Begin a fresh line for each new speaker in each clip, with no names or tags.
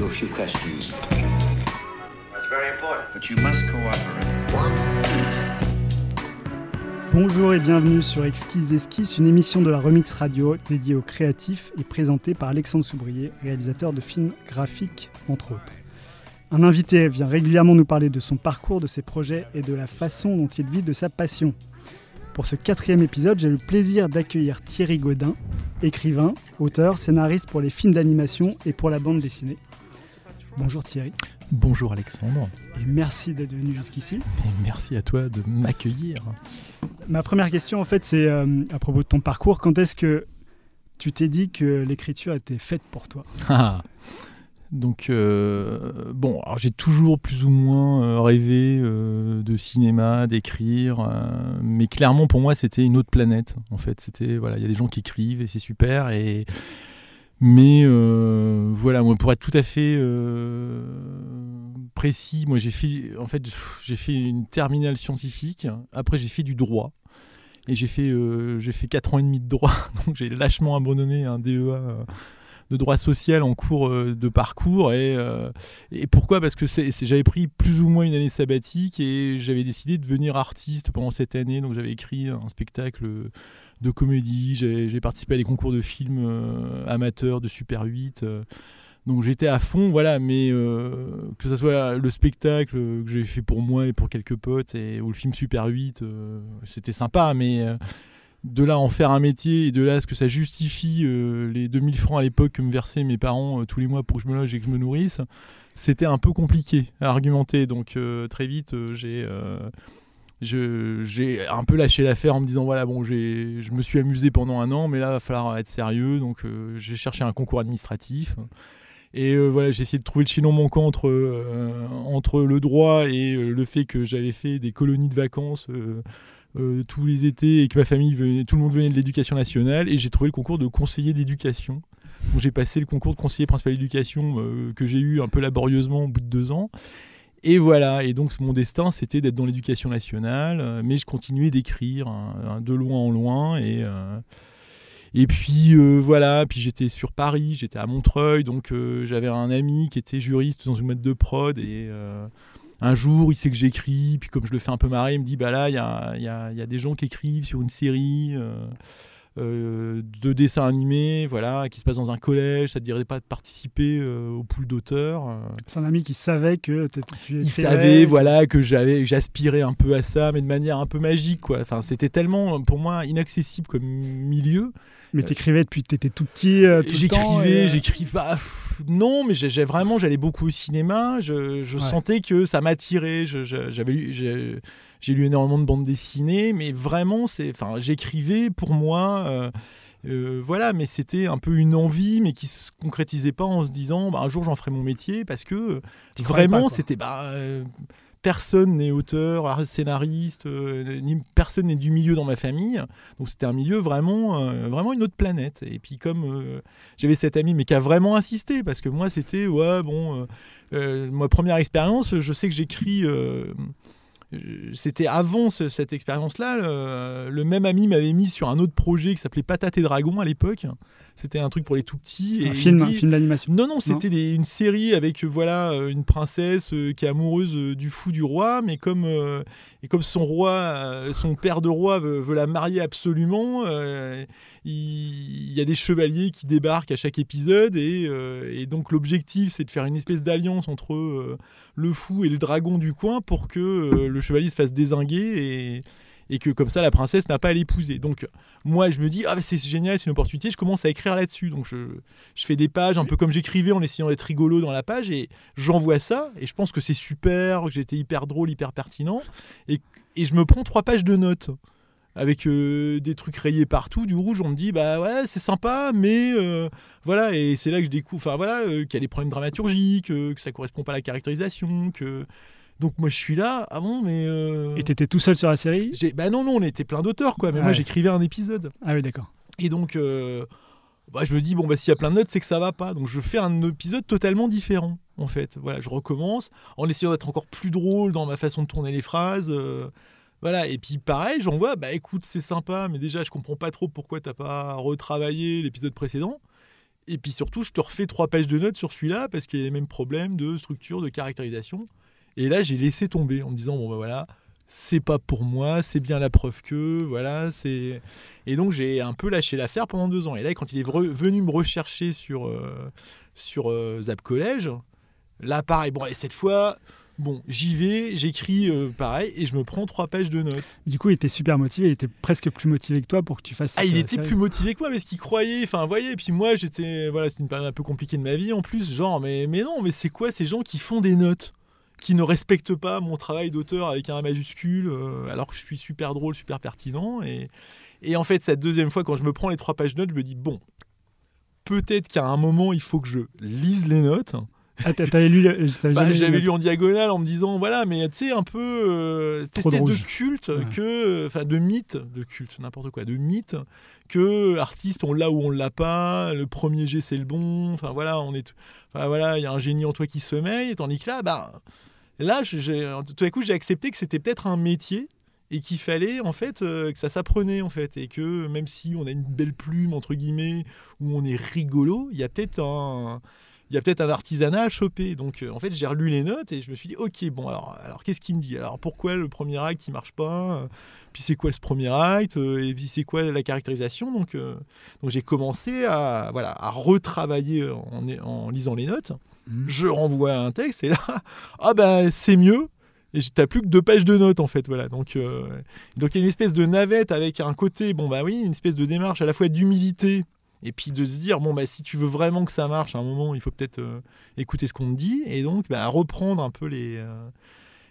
a few questions.
That's very important.
But you must cooperate.
Bonjour et bienvenue sur Exquise Esquisse, une émission de la Remix Radio dédiée aux créatifs et présentée par Alexandre Soubrier, réalisateur de films graphiques entre autres. Un invité vient régulièrement nous parler de son parcours, de ses projets et de la façon dont il vit de sa passion. Pour ce 4e épisode, j'ai le plaisir d'accueillir Thierry Gaudin, écrivain, auteur, scénariste pour les films d'animation et pour la bande dessinée. Bonjour Thierry.
Bonjour Alexandre.
Et merci d'être venu jusqu'ici.
Et merci à toi de m'accueillir.
Ma première question en fait c'est à propos de ton parcours. Quand est-ce que tu t'es dit que l'écriture était faite pour toi ?
Donc, alors j'ai toujours plus ou moins rêvé de cinéma, d'écrire, mais clairement pour moi c'était une autre planète. En fait, c'était il y a des gens qui écrivent et c'est super. Mais moi, pour être tout à fait précis, moi j'ai fait une terminale scientifique. Après j'ai fait du droit et j'ai fait 4 ans et demi de droit. Donc j'ai lâchement abandonné un DEA. De droit social en cours de parcours et pourquoi ? Parce que j'avais pris plus ou moins une année sabbatique et j'avais décidé de devenir artiste pendant cette année, donc j'avais écrit un spectacle de comédie, j'ai participé à des concours de films amateurs de Super 8, donc j'étais à fond, mais que ce soit le spectacle que j'ai fait pour moi et pour quelques potes ou le film Super 8, c'était sympa, mais de là en faire un métier et de là ce que ça justifie les 2000 francs à l'époque que me versaient mes parents tous les mois pour que je me loge et que je me nourrisse, c'était un peu compliqué à argumenter. Donc très vite j'ai un peu lâché l'affaire en me disant je me suis amusé pendant un an mais là il va falloir être sérieux, donc j'ai cherché un concours administratif et j'ai essayé de trouver le chaînon manquant entre le droit et le fait que j'avais fait des colonies de vacances tous les étés et que ma famille tout le monde venait de l'éducation nationale, et j'ai trouvé le concours de conseiller d'éducation. Donc j'ai passé le concours de conseiller principal d'éducation que j'ai eu un peu laborieusement au bout de 2 ans. Et et donc mon destin c'était d'être dans l'éducation nationale, mais je continuais d'écrire de loin en loin et puis puis j'étais sur Paris, j'étais à Montreuil, donc j'avais un ami qui était juriste dans une boîte de prod et un jour, il sait que j'écris, puis comme je le fais un peu marrer, il me dit là, il y a des gens qui écrivent sur une série de dessins animés, qui se passe dans un collège, ça te dirait pas de participer au pool d'auteurs.
C'est un ami qui savait que tu écrivais.
Il savait que j'aspirais un peu à ça, mais de manière un peu magique, quoi. Enfin, c'était tellement pour moi inaccessible comme milieu.
Mais t'écrivais depuis que t'étais tout petit, tout le temps.
J'écrivais pas. Non, mais j'allais beaucoup au cinéma. Je sentais que ça m'attirait. J'ai lu énormément de bandes dessinées, mais vraiment, j'écrivais pour moi. Mais c'était un peu une envie, mais qui se concrétisait pas en se disant, un jour j'en ferai mon métier, parce que vraiment, c'était personne n'est auteur, scénariste, personne n'est du milieu dans ma famille. Donc c'était un milieu vraiment une autre planète. Et puis comme j'avais cet ami, mais qui a vraiment insisté, parce que moi c'était, ma première expérience, je sais que j'écris... c'était avant cette expérience-là, le même ami m'avait mis sur un autre projet qui s'appelait Patates et Dragons à l'époque. C'était un truc pour les tout petits.
Un film d'animation.
Non, c'était une série avec une princesse qui est amoureuse du fou du roi, mais comme son père de roi veut la marier absolument, il y a des chevaliers qui débarquent à chaque épisode et donc l'objectif c'est de faire une espèce d'alliance entre le fou et le dragon du coin pour que le chevalier se fasse dézinguer et que comme ça la princesse n'a pas à l'épouser. Donc moi je me dis c'est génial, c'est une opportunité, je commence à écrire là-dessus. Donc je fais des pages un peu comme j'écrivais en essayant d'être rigolo dans la page et j'envoie ça et je pense que c'est super, que j'étais hyper drôle, hyper pertinent et je me prends 3 pages de notes avec des trucs rayés partout, du rouge. On me dit c'est sympa, mais et c'est là que je découvre qu'il y a des problèmes dramaturgiques, que ça correspond pas à la caractérisation, donc moi je suis là,
Et t'étais tout seul sur la série ?
Non, on était plein d'auteurs, quoi, mais moi j'écrivais un épisode.
Ah oui, d'accord.
Et donc je me dis s'il y a plein de notes, c'est que ça va pas. Donc je fais un épisode totalement différent, en fait. Je recommence en essayant d'être encore plus drôle dans ma façon de tourner les phrases. Et puis pareil, j'envoie, écoute, c'est sympa, mais déjà je comprends pas trop pourquoi t'as pas retravaillé l'épisode précédent. Et puis surtout, je te refais 3 pages de notes sur celui-là parce qu'il y a les mêmes problèmes de structure, de caractérisation. Et là, j'ai laissé tomber en me disant, bon, ben voilà, c'est pas pour moi, c'est bien la preuve que, voilà, c'est... Et donc, j'ai un peu lâché l'affaire pendant 2 ans. Et là, quand il est venu me rechercher sur Zap Collège, là, pareil, bon, et cette fois... Bon, j'y vais, j'écris pareil et je me prends 3 pages de notes.
Du coup, il était super motivé, il était presque plus motivé que toi pour que tu fasses
il était plus motivé que moi parce qu'il croyait, enfin, vous voyez, et puis moi, c'est une période un peu compliquée de ma vie en plus, genre, mais non, mais c'est quoi ces gens qui font des notes, qui ne respectent pas mon travail d'auteur avec un majuscule, alors que je suis super drôle, super pertinent, et en fait, cette deuxième fois, quand je me prends les 3 pages de notes, je me dis, bon, peut-être qu'à un moment, il faut que je lise les notes.
Ah, t'avais lu
j'avais lu en diagonale en me disant voilà, mais tu sais, un peu cette espèce de culte de mythe, de culte, n'importe quoi, de mythe que artiste on l'a ou on l'a pas, le premier jet c'est le bon, enfin voilà, il y a un génie en toi qui sommeille, tandis que là tout à coup j'ai accepté que c'était peut-être un métier et qu'il fallait en fait que ça s'apprenait en fait, et que même si on a une belle plume entre guillemets où on est rigolo, il y a peut-être un artisanat à choper. Donc, en fait, j'ai relu les notes et je me suis dit, ok, bon, alors qu'est-ce qu'il me dit ? Alors, pourquoi le premier acte, il marche pas ? Puis, c'est quoi ce premier acte ? Et puis, c'est quoi la caractérisation ? Donc, j'ai commencé à retravailler en lisant les notes. Je renvoie un texte et là, c'est mieux. Et t'as plus que 2 pages de notes, en fait. Voilà. Donc, il y a une espèce de navette avec un côté, une espèce de démarche à la fois d'humilité. Et puis de se dire, si tu veux vraiment que ça marche, à un moment, il faut peut-être écouter ce qu'on te dit. Et donc, reprendre un peu les...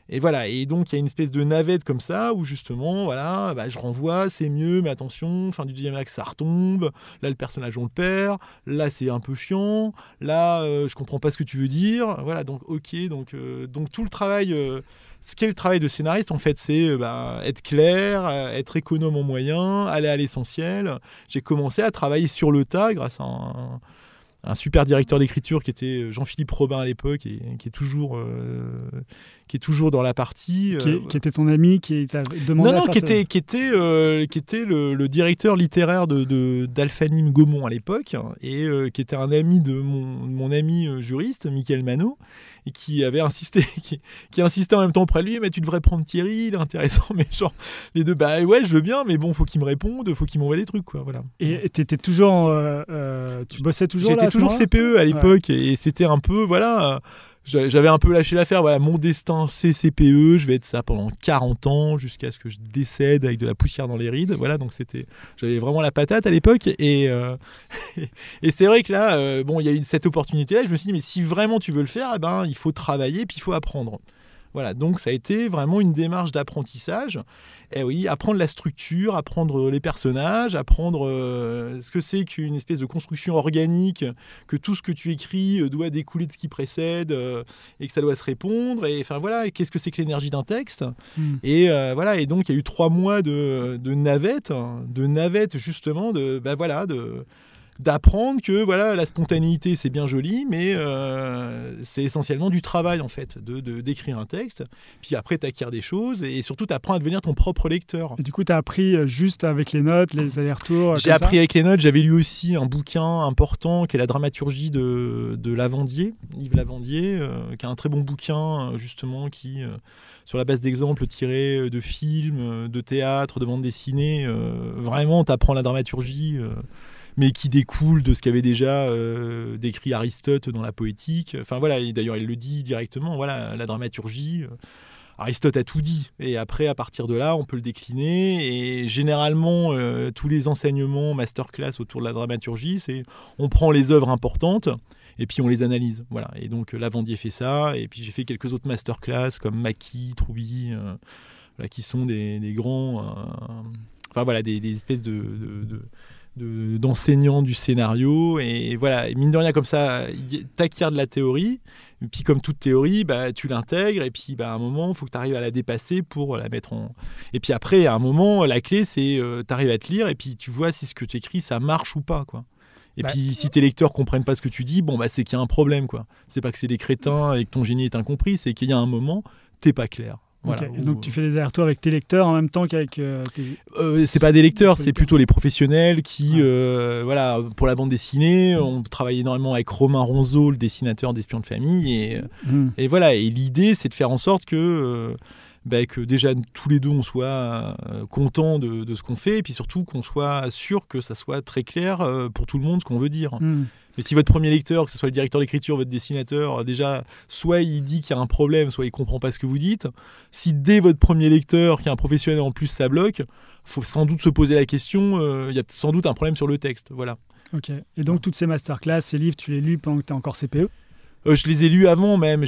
Et voilà. Et donc, il y a une espèce de navette comme ça, où justement, je renvoie, c'est mieux, mais attention, fin du deuxième acte, ça retombe. Là, le personnage, on le perd. Là, c'est un peu chiant. Là, je comprends pas ce que tu veux dire. Voilà, donc, ok. Donc tout le travail... ce qu'est le travail de scénariste, en fait, c'est être clair, être économe en moyens, aller à l'essentiel. J'ai commencé à travailler sur le tas grâce à un super directeur d'écriture qui était Jean-Philippe Robin à l'époque et qui est toujours dans la partie.
Qui était ton ami, qui t'a demandé à faire ça.
Qui était le directeur littéraire d'Alphanim Gaumont à l'époque, et qui était un ami de mon ami juriste, Michael Manot, et qui avait insisté, qui insistait en même temps auprès de lui, mais tu devrais prendre Thierry, il est intéressant, mais genre, les deux, ouais, je veux bien, mais bon, faut qu'il me réponde, faut qu'il m'envoie des trucs, quoi, voilà.
Et t'étais toujours, tu bossais toujours là?
J'étais toujours CPE à l'époque, et c'était un peu, j'avais un peu lâché l'affaire, mon destin c'est CPE, je vais être ça pendant 40 ans jusqu'à ce que je décède avec de la poussière dans les rides, voilà, donc j'avais vraiment la patate à l'époque, et c'est vrai que là, il y a eu cette opportunité-là, je me suis dit, mais si vraiment tu veux le faire, il faut travailler, puis il faut apprendre. Voilà, donc ça a été vraiment une démarche d'apprentissage. Et oui, apprendre la structure, apprendre les personnages, apprendre ce que c'est qu'une espèce de construction organique, que tout ce que tu écris doit découler de ce qui précède et que ça doit se répondre. Et enfin voilà, qu'est-ce que c'est que l'énergie d'un texte ? Et voilà, et donc il y a eu 3 mois de navette justement, d'apprendre que la spontanéité c'est bien joli, mais c'est essentiellement du travail en fait, d'écrire un texte, puis après t'acquiers des choses et surtout t'apprends à devenir ton propre lecteur.
Et du coup t'as appris juste avec les notes, les allers-retours?
J'ai appris avec les notes, j'avais lu aussi un bouquin important qui est la dramaturgie de Lavandier, Yves Lavandier, qui a un très bon bouquin justement qui... sur la base d'exemples tirés de films, de théâtre, de bande dessinée, vraiment t'apprends la dramaturgie, mais qui découle de ce qu'avait déjà décrit Aristote dans la poétique. Enfin voilà, et d'ailleurs il le dit directement, la dramaturgie, Aristote a tout dit. Et après, à partir de là, on peut le décliner. Et généralement, tous les enseignements masterclass autour de la dramaturgie, c'est on prend les œuvres importantes et puis on les analyse. Voilà. Et donc Lavandier fait ça. Et puis j'ai fait quelques autres masterclass comme Maquis, Troubi, qui sont des grands... des espèces d'enseignants du scénario, et voilà, mine de rien, comme ça t'acquiers de la théorie, et puis comme toute théorie, tu l'intègres, et puis à un moment il faut que tu arrives à la dépasser pour la mettre en... Et puis après, à un moment, la clé c'est tu arrives à te lire, et puis tu vois si ce que tu écris ça marche ou pas, quoi. Et puis si tes lecteurs comprennent pas ce que tu dis, c'est qu'il y a un problème, quoi. C'est pas que c'est des crétins et que ton génie est incompris, c'est qu'il y a un moment, t'es pas clair. Voilà,
Et donc tu fais les allers-retours avec tes lecteurs en même temps qu'avec tes...
c'est pas des lecteurs, c'est plutôt les professionnels qui, voilà, pour la bande dessinée, on travaille énormément avec Romain Ronzeau, le dessinateur d'Espions de famille, et voilà. Et l'idée, c'est de faire en sorte que déjà tous les deux on soit contents de ce qu'on fait, et puis surtout qu'on soit sûr que ça soit très clair pour tout le monde ce qu'on veut dire. Mais si votre premier lecteur, que ce soit le directeur d'écriture, votre dessinateur, déjà, soit il dit qu'il y a un problème, soit il comprend pas ce que vous dites. Si dès votre premier lecteur, qui est un professionnel en plus, ça bloque, faut sans doute se poser la question, il y a sans doute un problème sur le texte. Voilà.
Ok. Et donc toutes ces masterclass, ces livres, tu les lis pendant que tu es encore CPE ?
Je les ai lus avant même,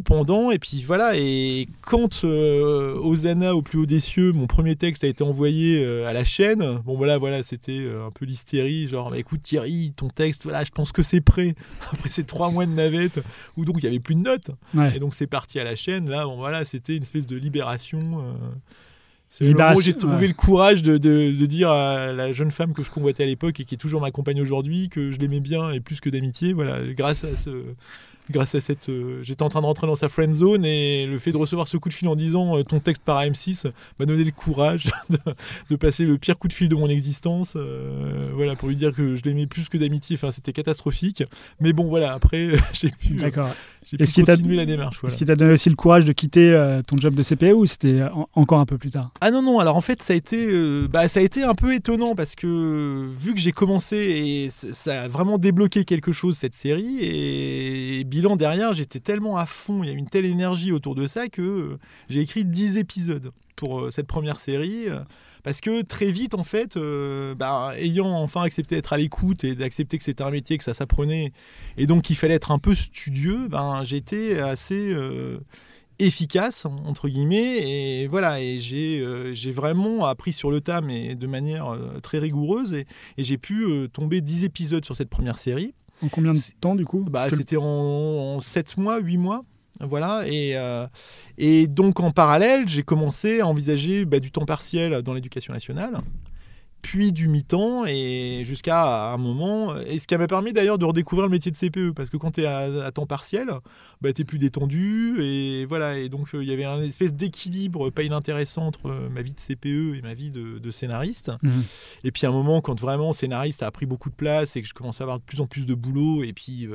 pendant, et puis voilà. Et quand Hosanna au plus haut des cieux, mon premier texte a été envoyé à la chaîne, bon voilà, c'était un peu l'hystérie, genre écoute Thierry, ton texte, voilà, je pense que c'est prêt. Après ces 3 mois de navette, où donc il y avait plus de notes, et donc c'est parti à la chaîne. Là, bon voilà, c'était une espèce de libération. C'est le moment où j'ai trouvé le courage de dire à la jeune femme que je convoitais à l'époque et qui est toujours ma compagne aujourd'hui que je l'aimais bien et plus que d'amitié. Voilà, grâce à cette... j'étais en train de rentrer dans sa friend zone, et le fait de recevoir ce coup de fil en disant ton texte par M6 m'a donné le courage de passer le pire coup de fil de mon existence, voilà, pour lui dire que je l'aimais plus que d'amitié. Enfin, c'était catastrophique. Mais bon, voilà, après, j'ai pu continuer la démarche. Voilà.
Est-ce qu'il t'a donné aussi le courage de quitter ton job de CPE, ou c'était encore un peu plus tard ?
Ah non, alors en fait, ça a été un peu étonnant, parce que vu que j'ai commencé, et ça a vraiment débloqué quelque chose, cette série, et bilan derrière, j'étais tellement à fond, il y a une telle énergie autour de ça que j'ai écrit 10 épisodes pour cette première série, parce que très vite, en fait, ayant enfin accepté d'être à l'écoute et d'accepter que c'était un métier, que ça s'apprenait, et donc qu'il fallait être un peu studieux, j'ai été assez efficace, entre guillemets, et voilà, et j'ai vraiment appris sur le tas, mais de manière très rigoureuse, et j'ai pu tomber 10 épisodes sur cette première série.
En combien de temps, du coup ?
C'était en 7 mois, 8 mois. Voilà. Et donc, en parallèle, j'ai commencé à envisager du temps partiel dans l'éducation nationale, puis du mi-temps, et jusqu'à un moment... Et ce qui m'a permis d'ailleurs de redécouvrir le métier de CPE, parce que quand tu es à temps partiel, tu es plus détendu, et voilà. Et donc, il y avait une espèce d'équilibre pas inintéressant entre ma vie de CPE et ma vie de scénariste. Et puis, à un moment, quand vraiment scénariste a pris beaucoup de place, et que je commençais à avoir de plus en plus de boulot, et puis...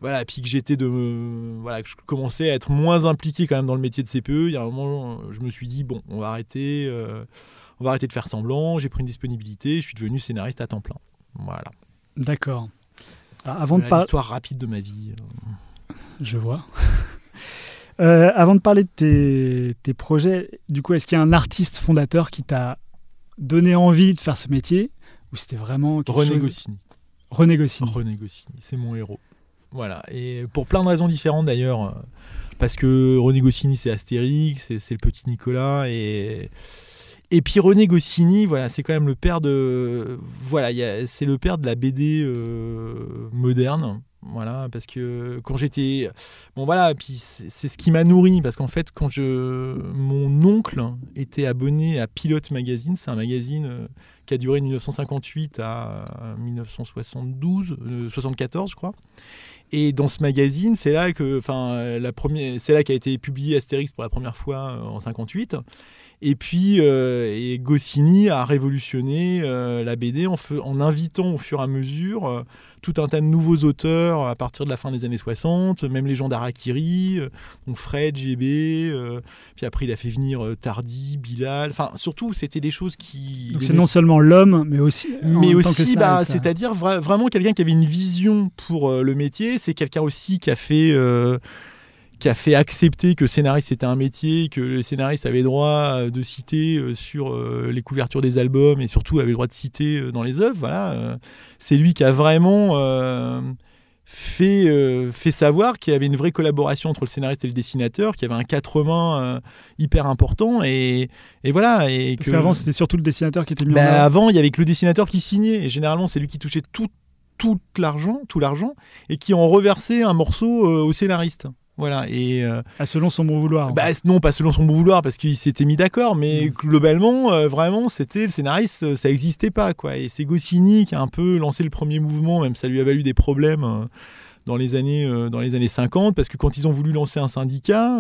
voilà, puis que que je commençais à être moins impliqué quand même dans le métier de CPE, il y a un moment, je me suis dit, bon, on va arrêter de faire semblant. J'ai pris une disponibilité, je suis devenu scénariste à temps plein. Voilà.
D'accord.
L'histoire rapide de ma vie.
Je vois. Avant de parler de tes projets, du coup, est-ce qu'il y a un artiste fondateur qui t'a donné envie de faire ce métier, ou c'était vraiment
René Goscinny.
René Goscinny,
c'est mon héros. Voilà, et pour plein de raisons différentes d'ailleurs, parce que René Goscinny, c'est Astérix, c'est le petit Nicolas, et puis René Goscinny, voilà, c'est quand même le père de... Voilà, c'est le père de la BD moderne, voilà, parce que quand j'étais... Bon voilà, puis c'est ce qui m'a nourri, parce qu'en fait, mon oncle était abonné à Pilote Magazine, c'est un magazine qui a duré de 1958 à 1974, je crois. Et dans ce magazine, c'est là qu'a été publié Astérix pour la première fois en 58. Et puis, Goscinny a révolutionné la BD en invitant au fur et à mesure tout un tas de nouveaux auteurs à partir de la fin des années 60, même les gens d'Harakiri, donc Fred, GB, puis après il a fait venir Tardy, Bilal, enfin surtout c'était des choses qui...
Donc c'est non seulement l'homme, mais aussi
c'est-à-dire vraiment quelqu'un qui avait une vision pour le métier, c'est quelqu'un aussi qui a fait accepter que scénariste c'était un métier, que les scénaristes avaient droit de citer sur les couvertures des albums, et surtout avaient le droit de citer dans les œuvres. Voilà. C'est lui qui a vraiment fait savoir qu'il y avait une vraie collaboration entre le scénariste et le dessinateur, qu'il y avait un quatre mains hyper important, et voilà.
Parce qu'avant c'était surtout le dessinateur qui était mis en œuvre.
Avant il y avait que le dessinateur qui signait, et généralement c'est lui qui touchait tout l'argent, et qui en reversait un morceau au scénariste. Voilà, et
selon son bon vouloir.
Non, pas selon son bon vouloir, parce qu'il s'était mis d'accord, mais globalement, vraiment, c'était le scénariste, ça n'existait pas, quoi. Et c'est Goscinny qui a un peu lancé le premier mouvement, même ça lui a valu des problèmes dans les années 50, parce que quand ils ont voulu lancer un syndicat,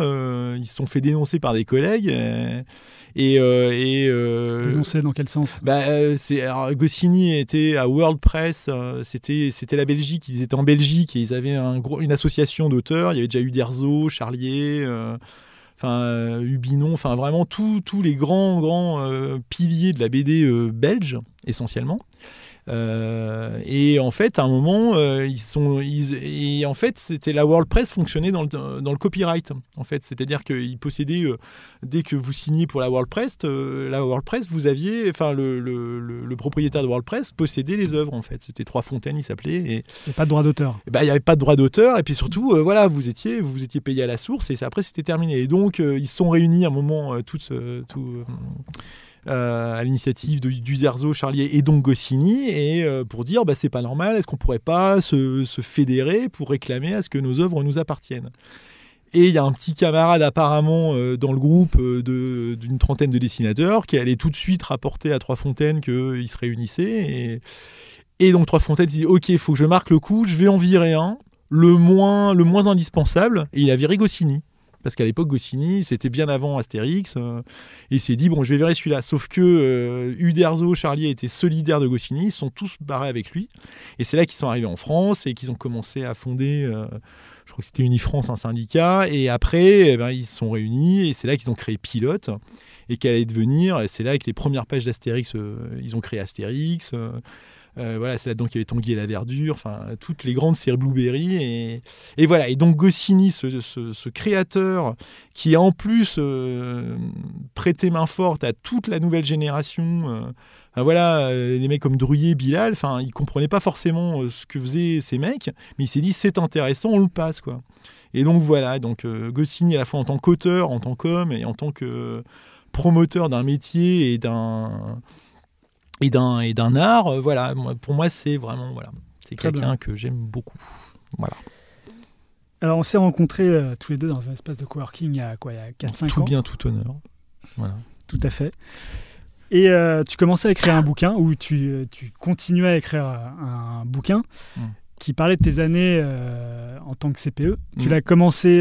ils se sont fait dénoncer par des collègues.
Dénoncer dans quel sens?
Alors, Goscinny était à World Press, c'était la Belgique, ils étaient en Belgique et ils avaient une association d'auteurs, il y avait déjà Uderzo, Charlier, Hubinon, enfin vraiment tous les grands piliers de la BD belge, essentiellement. Et en fait, à un moment, en fait, c'était la World Press fonctionnait dans le copyright. En fait, c'est-à-dire qu'ils possédaient, dès que vous signez pour la World Press, vous aviez, le propriétaire de World Press possédait les œuvres. En fait, c'était Trois Fontaines, il s'appelait. Et
il n'y a pas de droit d'auteur.
Il n'y avait pas de droit d'auteur. Et puis surtout, vous étiez payé à la source. Et après, c'était terminé. Et donc, ils se sont réunis à un moment, à l'initiative d'Uderzo, Charlier et donc Goscinny, et pour dire c'est pas normal, est-ce qu'on pourrait pas se fédérer pour réclamer à ce que nos œuvres nous appartiennent. Et il y a un petit camarade apparemment dans le groupe d'une trentaine de dessinateurs qui allait tout de suite rapporter à Trois Fontaines qu'ils se réunissaient, et donc Trois Fontaines dit ok, il faut que je marque le coup, je vais en virer un, le moins indispensable, et il a viré Goscinny. Parce qu'à l'époque, Goscinny, c'était bien avant Astérix, et il s'est dit, je vais virer celui-là. Sauf que Uderzo, Charlier étaient solidaires de Goscinny, ils sont tous barrés avec lui. Et c'est là qu'ils sont arrivés en France et qu'ils ont commencé à fonder, je crois que c'était Unifrance, un syndicat. Et après, ils se sont réunis et c'est là qu'ils ont créé Pilote, et qu'elle allait devenir, et c'est là avec les premières pages d'Astérix, ils ont créé Astérix. C'est là-dedans qu'il y avait Tanguy et la Verdure, toutes les grandes séries Blueberry, et voilà. Et donc Goscinny, ce créateur qui a en plus prêté main forte à toute la nouvelle génération, les mecs comme Druyer, Bilal, ils comprenaient pas forcément ce que faisaient ces mecs, mais il s'est dit c'est intéressant, on le passe, quoi. Et donc voilà, Goscinny à la fois en tant qu'auteur, en tant qu'homme et en tant que promoteur d'un métier et d'un art, pour moi c'est vraiment c'est quelqu'un que j'aime beaucoup. Voilà.
Alors on s'est rencontrés tous les deux dans un espace de coworking il y a 4-5 ans.
Tout bien, tout honneur. Voilà.
Tout à fait. Et tu commençais à écrire un bouquin, ou tu continuais à écrire un bouquin qui parlait de tes années en tant que CPE. Tu l'as commencé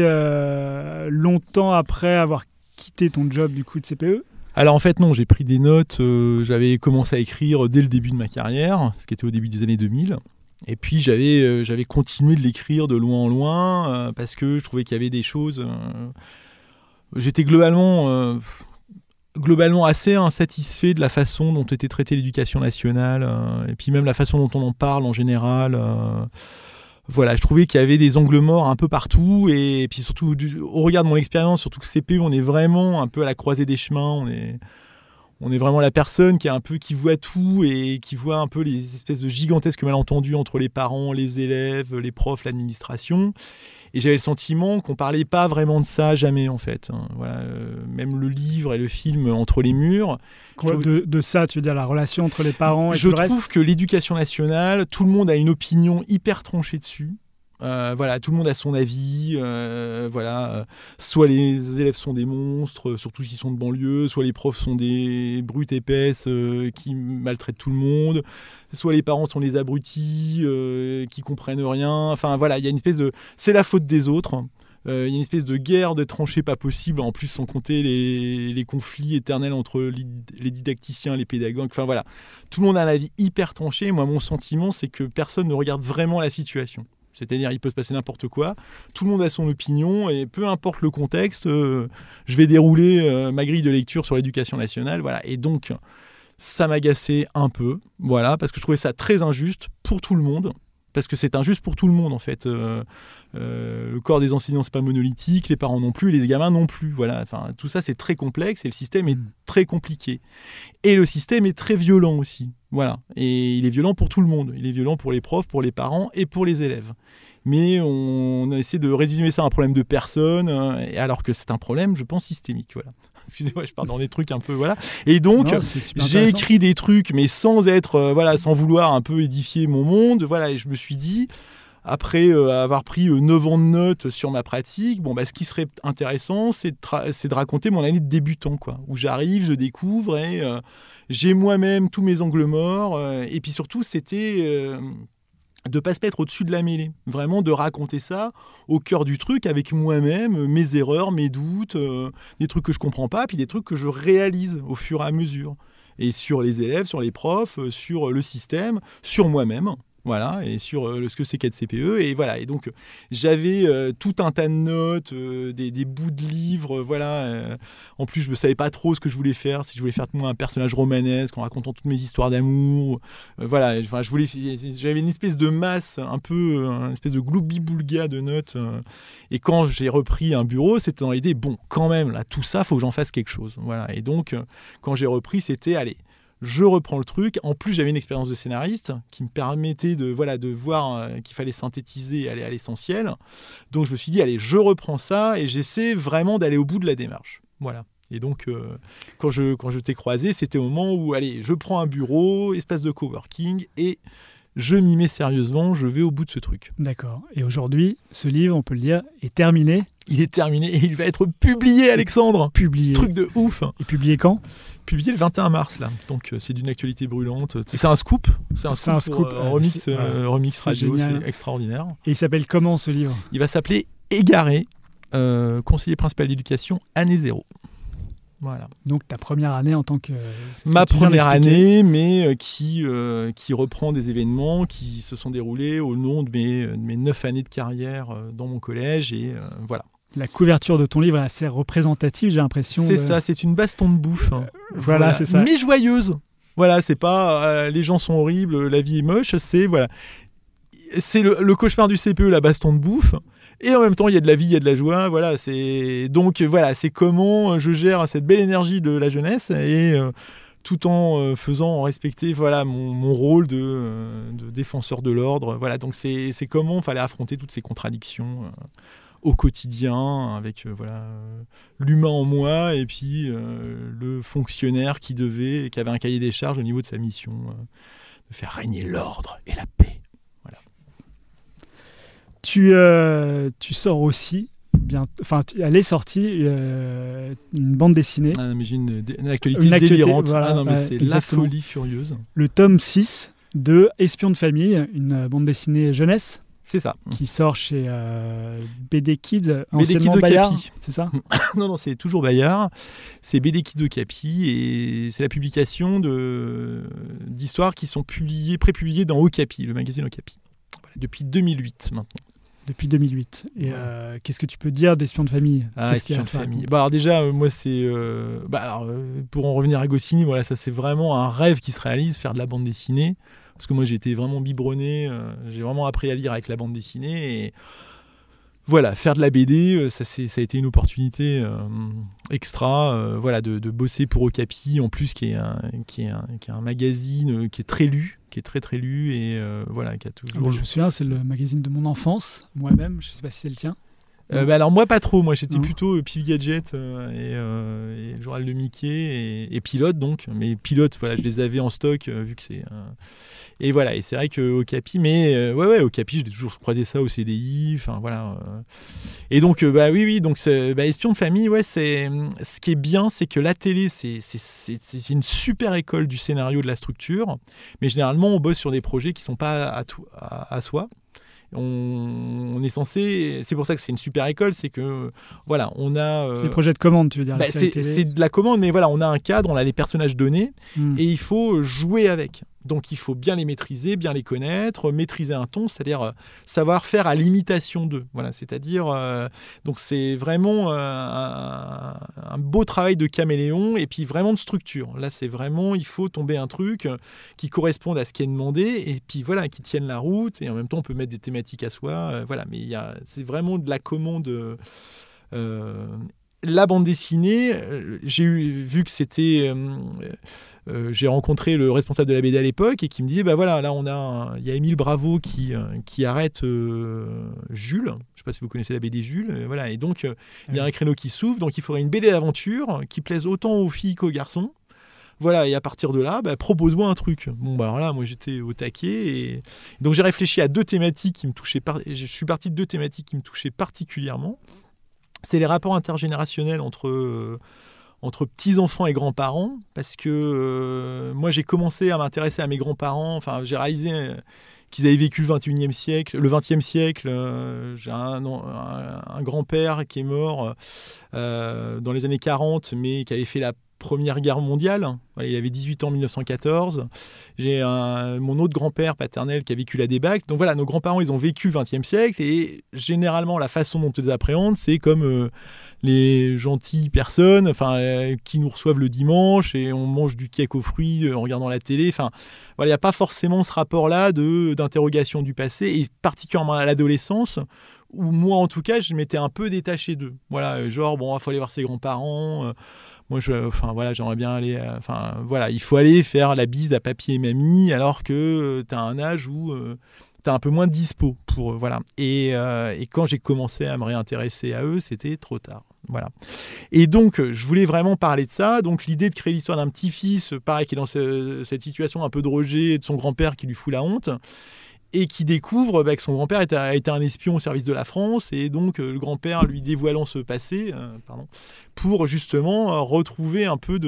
longtemps après avoir quitté ton job du coup de CPE.
Alors en fait non, j'ai pris des notes, j'avais commencé à écrire dès le début de ma carrière, ce qui était au début des années 2000, et puis j'avais continué de l'écrire de loin en loin, parce que je trouvais qu'il y avait des choses... J'étais globalement assez insatisfait de la façon dont était traitée l'éducation nationale, et puis même la façon dont on en parle en général. Je trouvais qu'il y avait des angles morts un peu partout, et puis surtout au regard de mon expérience, surtout que CPE, on est vraiment un peu à la croisée des chemins, on est vraiment la personne qui voit tout et qui voit un peu les espèces de gigantesques malentendus entre les parents, les élèves, les profs, l'administration. Et j'avais le sentiment qu'on parlait pas vraiment de ça jamais, en fait. Même le livre et le film Entre les murs.
De ça, tu veux dire la relation entre les parents et
tout le reste. Je trouve que l'éducation nationale, tout le monde a une opinion hyper tranchée dessus. Tout le monde a son avis. Soit les élèves sont des monstres, surtout s'ils sont de banlieue, soit les profs sont des brutes épaisses qui maltraitent tout le monde, soit les parents sont des abrutis qui comprennent rien. Il y a une espèce de... C'est la faute des autres. Il y a une espèce de guerre de tranchées pas possible, en plus sans compter les conflits éternels entre les didacticiens, les pédagogues. Tout le monde a un avis hyper tranché. Moi, mon sentiment, c'est que personne ne regarde vraiment la situation. C'est-à-dire, il peut se passer n'importe quoi. Tout le monde a son opinion et peu importe le contexte, je vais dérouler ma grille de lecture sur l'éducation nationale. Et donc, ça m'agaçait un peu, parce que je trouvais ça très injuste pour tout le monde. Parce que c'est injuste pour tout le monde, en fait. Le corps des enseignants, c'est pas monolithique, les parents non plus, les gamins non plus. Tout ça, c'est très complexe et le système est très compliqué. Et le système est très violent aussi. Et il est violent pour tout le monde. Il est violent pour les profs, pour les parents et pour les élèves. Mais on a essayé de résumer ça à un problème de personne, alors que c'est un problème, je pense, systémique. Excusez-moi, je pars dans des trucs un peu... Et donc, j'ai écrit des trucs, mais sans être... sans vouloir un peu édifier mon monde. Et je me suis dit, après avoir pris 9 ans de notes sur ma pratique, ce qui serait intéressant, c'est de raconter mon année de débutant, où j'arrive, je découvre, et j'ai moi-même tous mes angles morts. Et puis surtout, c'était... de pas se mettre au-dessus de la mêlée, vraiment de raconter ça au cœur du truc avec moi-même, mes erreurs, mes doutes, des trucs que je comprends pas, puis des trucs que je réalise au fur et à mesure, et sur les élèves, sur les profs, sur le système, sur moi-même. Voilà, et sur ce que c'est qu'être CPE, et voilà. Et donc, j'avais tout un tas de notes, des bouts de livres, voilà. En plus, je ne savais pas trop ce que je voulais faire, si je voulais faire de moi un personnage romanesque en racontant toutes mes histoires d'amour. Voilà, enfin, j'avais une espèce de masse, un peu, une espèce de gloubi-boulga de notes. Et quand j'ai repris un bureau, c'était dans l'idée, bon, quand même, là, tout ça, il faut que j'en fasse quelque chose. Voilà. Et donc, quand j'ai repris, c'était, allez, je reprends le truc. En plus, j'avais une expérience de scénariste qui me permettait de voir qu'il fallait synthétiser et aller à l'essentiel. Donc, je me suis dit, allez, je reprends ça et j'essaie vraiment d'aller au bout de la démarche. Voilà. Et donc, quand je t'ai croisé, c'était au moment où, allez, je prends un bureau, espace de coworking, et je m'y mets sérieusement, je vais au bout de ce truc.
D'accord. Et aujourd'hui, ce livre, on peut le dire, est terminé.
Il est terminé et il va être publié, Alexandre.
Publié.
Truc de ouf.
Et publié quand ?
Publié le 21 mars, là. Donc, c'est d'une actualité brûlante. C'est un scoop. C'est un scoop. Remix radio, génial. C'est extraordinaire.
Et il s'appelle comment, ce livre ?
Il va s'appeler Égaré, conseiller principal d'éducation, année 0. Voilà.
Donc ta première année en tant que...
Ma première année, mais qui reprend des événements qui se sont déroulés au long de mes 9 années de carrière dans mon collège. Et voilà.
La couverture de ton livre est assez représentative, j'ai l'impression.
C'est ça, c'est une baston de bouffe.
Voilà, c'est ça.
Mais joyeuse. Voilà, c'est pas les gens sont horribles, la vie est moche. C'est le cauchemar du CPE, la baston de bouffe. Et en même temps, il y a de la vie, il y a de la joie. Voilà, c'est comment je gère cette belle énergie de la jeunesse et tout en faisant respecter mon rôle de défenseur de l'ordre. Voilà, donc c'est comment il fallait affronter toutes ces contradictions au quotidien avec l'humain en moi et puis le fonctionnaire qui avait un cahier des charges au niveau de sa mission de faire régner l'ordre et la paix.
Tu sors aussi, elle est sortie une bande dessinée.
Ah non, mais j'ai une actualité délirante. Voilà, c'est la folie furieuse.
Le tome 6 de Espion de famille, une bande dessinée jeunesse.
C'est ça.
Qui sort chez BD Kids,
BD Kids
Bayard,
Okapi.
C'est ça ?
Non, c'est toujours Bayard. C'est BD Kids Okapi et c'est la publication d'histoires qui sont pré-publiées dans Okapi, le magazine Okapi. Voilà, depuis 2008 maintenant.
Depuis 2008. Et qu'est-ce que tu peux dire d'Espion de famille ?
Espion de famille. Alors déjà, moi, c'est... pour en revenir à Goscinny, voilà, ça c'est vraiment un rêve qui se réalise, faire de la bande dessinée. Parce que moi, j'ai été vraiment biberonné. J'ai vraiment appris à lire avec la bande dessinée. Et voilà, faire de la BD, ça a été une opportunité extra. De bosser pour Okapi, en plus, qui est un magazine qui est très lu. Qui est très très lu et qui a toujours...
Je me souviens, c'est le magazine de mon enfance, moi-même, je ne sais pas si c'est le tien.
Alors moi pas trop, moi j'étais plutôt Pif Gadget et le journal de Mickey et Pilote donc, mais Pilote je les avais en stock vu que c'est... Et voilà, et c'est vrai que Okapi, mais Okapi, j'ai toujours croisé ça au CDI, Et donc, donc Espion de famille, ce qui est bien, c'est que la télé, c'est une super école du scénario, de la structure, mais généralement, on bosse sur des projets qui ne sont pas à soi. On est censé, c'est pour ça que c'est une super école, c'est que on a...
c'est des projets de commande, tu veux dire,
c'est de la commande, mais on a un cadre, on a les personnages donnés, et il faut jouer avec. Donc il faut bien les maîtriser, bien les connaître, maîtriser un ton, c'est-à-dire savoir faire à l'imitation d'eux. Voilà, c'est-à-dire donc c'est vraiment un beau travail de caméléon et puis vraiment de structure. Là, c'est vraiment, il faut tomber un truc qui corresponde à ce qui est demandé et puis qui tienne la route et en même temps on peut mettre des thématiques à soi. Mais c'est vraiment de la commande. La bande dessinée, vu que c'était... j'ai rencontré le responsable de la BD à l'époque et qui me disait là il y a Émile Bravo qui arrête Jules. Je ne sais pas si vous connaissez la BD Jules. Et donc il y a un créneau qui s'ouvre, donc il faudrait une BD d'aventure qui plaise autant aux filles qu'aux garçons. Et à partir de là, propose-moi un truc. Alors là, moi j'étais au taquet et donc j'ai réfléchi à deux thématiques qui me touchaient. Je suis parti de deux thématiques qui me touchaient particulièrement. C'est les rapports intergénérationnels entre petits-enfants et grands-parents, parce que moi j'ai commencé à m'intéresser à mes grands-parents, j'ai réalisé qu'ils avaient vécu le 20e siècle. J'ai un grand-père qui est mort dans les années 40, mais qui avait fait la Première Guerre mondiale. Voilà, il avait 18 ans en 1914. J'ai mon autre grand-père paternel qui a vécu la débâcle. Donc voilà, nos grands-parents, ils ont vécu le XXe siècle et généralement, la façon dont ils les appréhendent, c'est comme les gentilles personnes qui nous reçoivent le dimanche et on mange du cake aux fruits en regardant la télé. Enfin, voilà, il n'y a pas forcément ce rapport-là d'interrogation du passé, et particulièrement à l'adolescence, où moi, en tout cas, je m'étais un peu détaché d'eux. Voilà, genre, bon, il faut aller voir ses grands-parents. Moi, j'aimerais bien aller. Il faut aller faire la bise à papy et mamie, alors que tu as un âge où tu as un peu moins de dispo pour voilà. Et quand j'ai commencé à me réintéresser à eux, c'était trop tard. Voilà. Et donc, je voulais vraiment parler de ça. Donc, l'idée de créer l'histoire d'un petit-fils, pareil, qui est dans cette situation un peu de rejet de son grand-père qui lui fout la honte, et qui découvre que son grand-père a été un espion au service de la France, et donc le grand-père lui dévoilant ce passé, pour justement retrouver un peu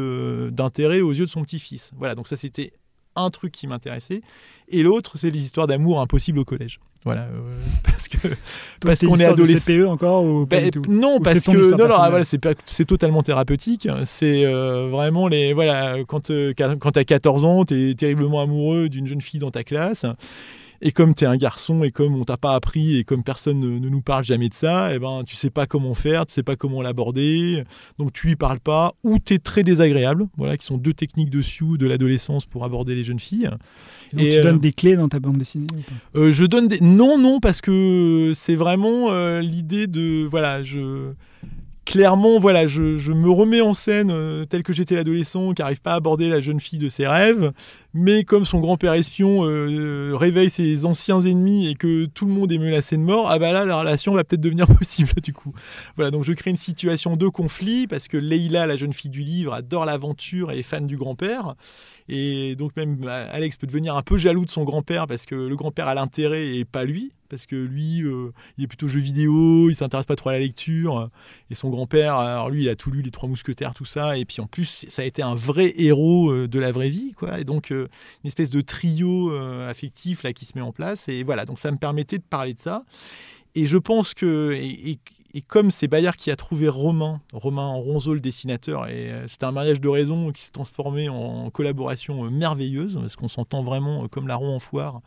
d'intérêt aux yeux de son petit-fils. Voilà, donc ça c'était un truc qui m'intéressait. Et l'autre, c'est les histoires d'amour impossibles au collège. Parce qu'on est adolescent.
CPE encore ou pas du tout?
Non, parce que c'est totalement thérapeutique. C'est vraiment quand t'as 14 ans, t'es terriblement amoureux d'une jeune fille dans ta classe. Et comme tu es un garçon et comme on t'a pas appris et comme personne ne nous parle jamais de ça, tu sais pas comment faire, tu sais pas comment l'aborder, donc tu lui parles pas, ou tu es très désagréable, qui sont deux techniques de l'adolescence pour aborder les jeunes filles.
Donc tu donnes des clés dans ta bande dessinée ou pas?
Je donne des... Non, parce que c'est vraiment l'idée de... Clairement, je me remets en scène tel que j'étais l'adolescent qui n'arrive pas à aborder la jeune fille de ses rêves, mais comme son grand-père espion réveille ses anciens ennemis et que tout le monde est menacé de mort, là, la relation va peut-être devenir possible du coup. Voilà, donc je crée une situation de conflit parce que Leïla, la jeune fille du livre, adore l'aventure et est fan du grand-père. Et donc même Alex peut devenir un peu jaloux de son grand-père parce que le grand-père a l'intérêt et pas lui. Parce que lui, il est plutôt jeux vidéo, il s'intéresse pas trop à la lecture. Et son grand-père, alors lui, il a tout lu, les Trois Mousquetaires, tout ça. Et puis en plus, ça a été un vrai héros de la vraie vie, quoi. Et donc, une espèce de trio affectif là, qui se met en place. Et voilà, donc ça me permettait de parler de ça. Et je pense que... Et comme c'est Bayard qui a trouvé Romain Ronzeau, le dessinateur, et c'était un mariage de raison qui s'est transformé en collaboration merveilleuse, parce qu'on s'entend vraiment comme la roue en foire,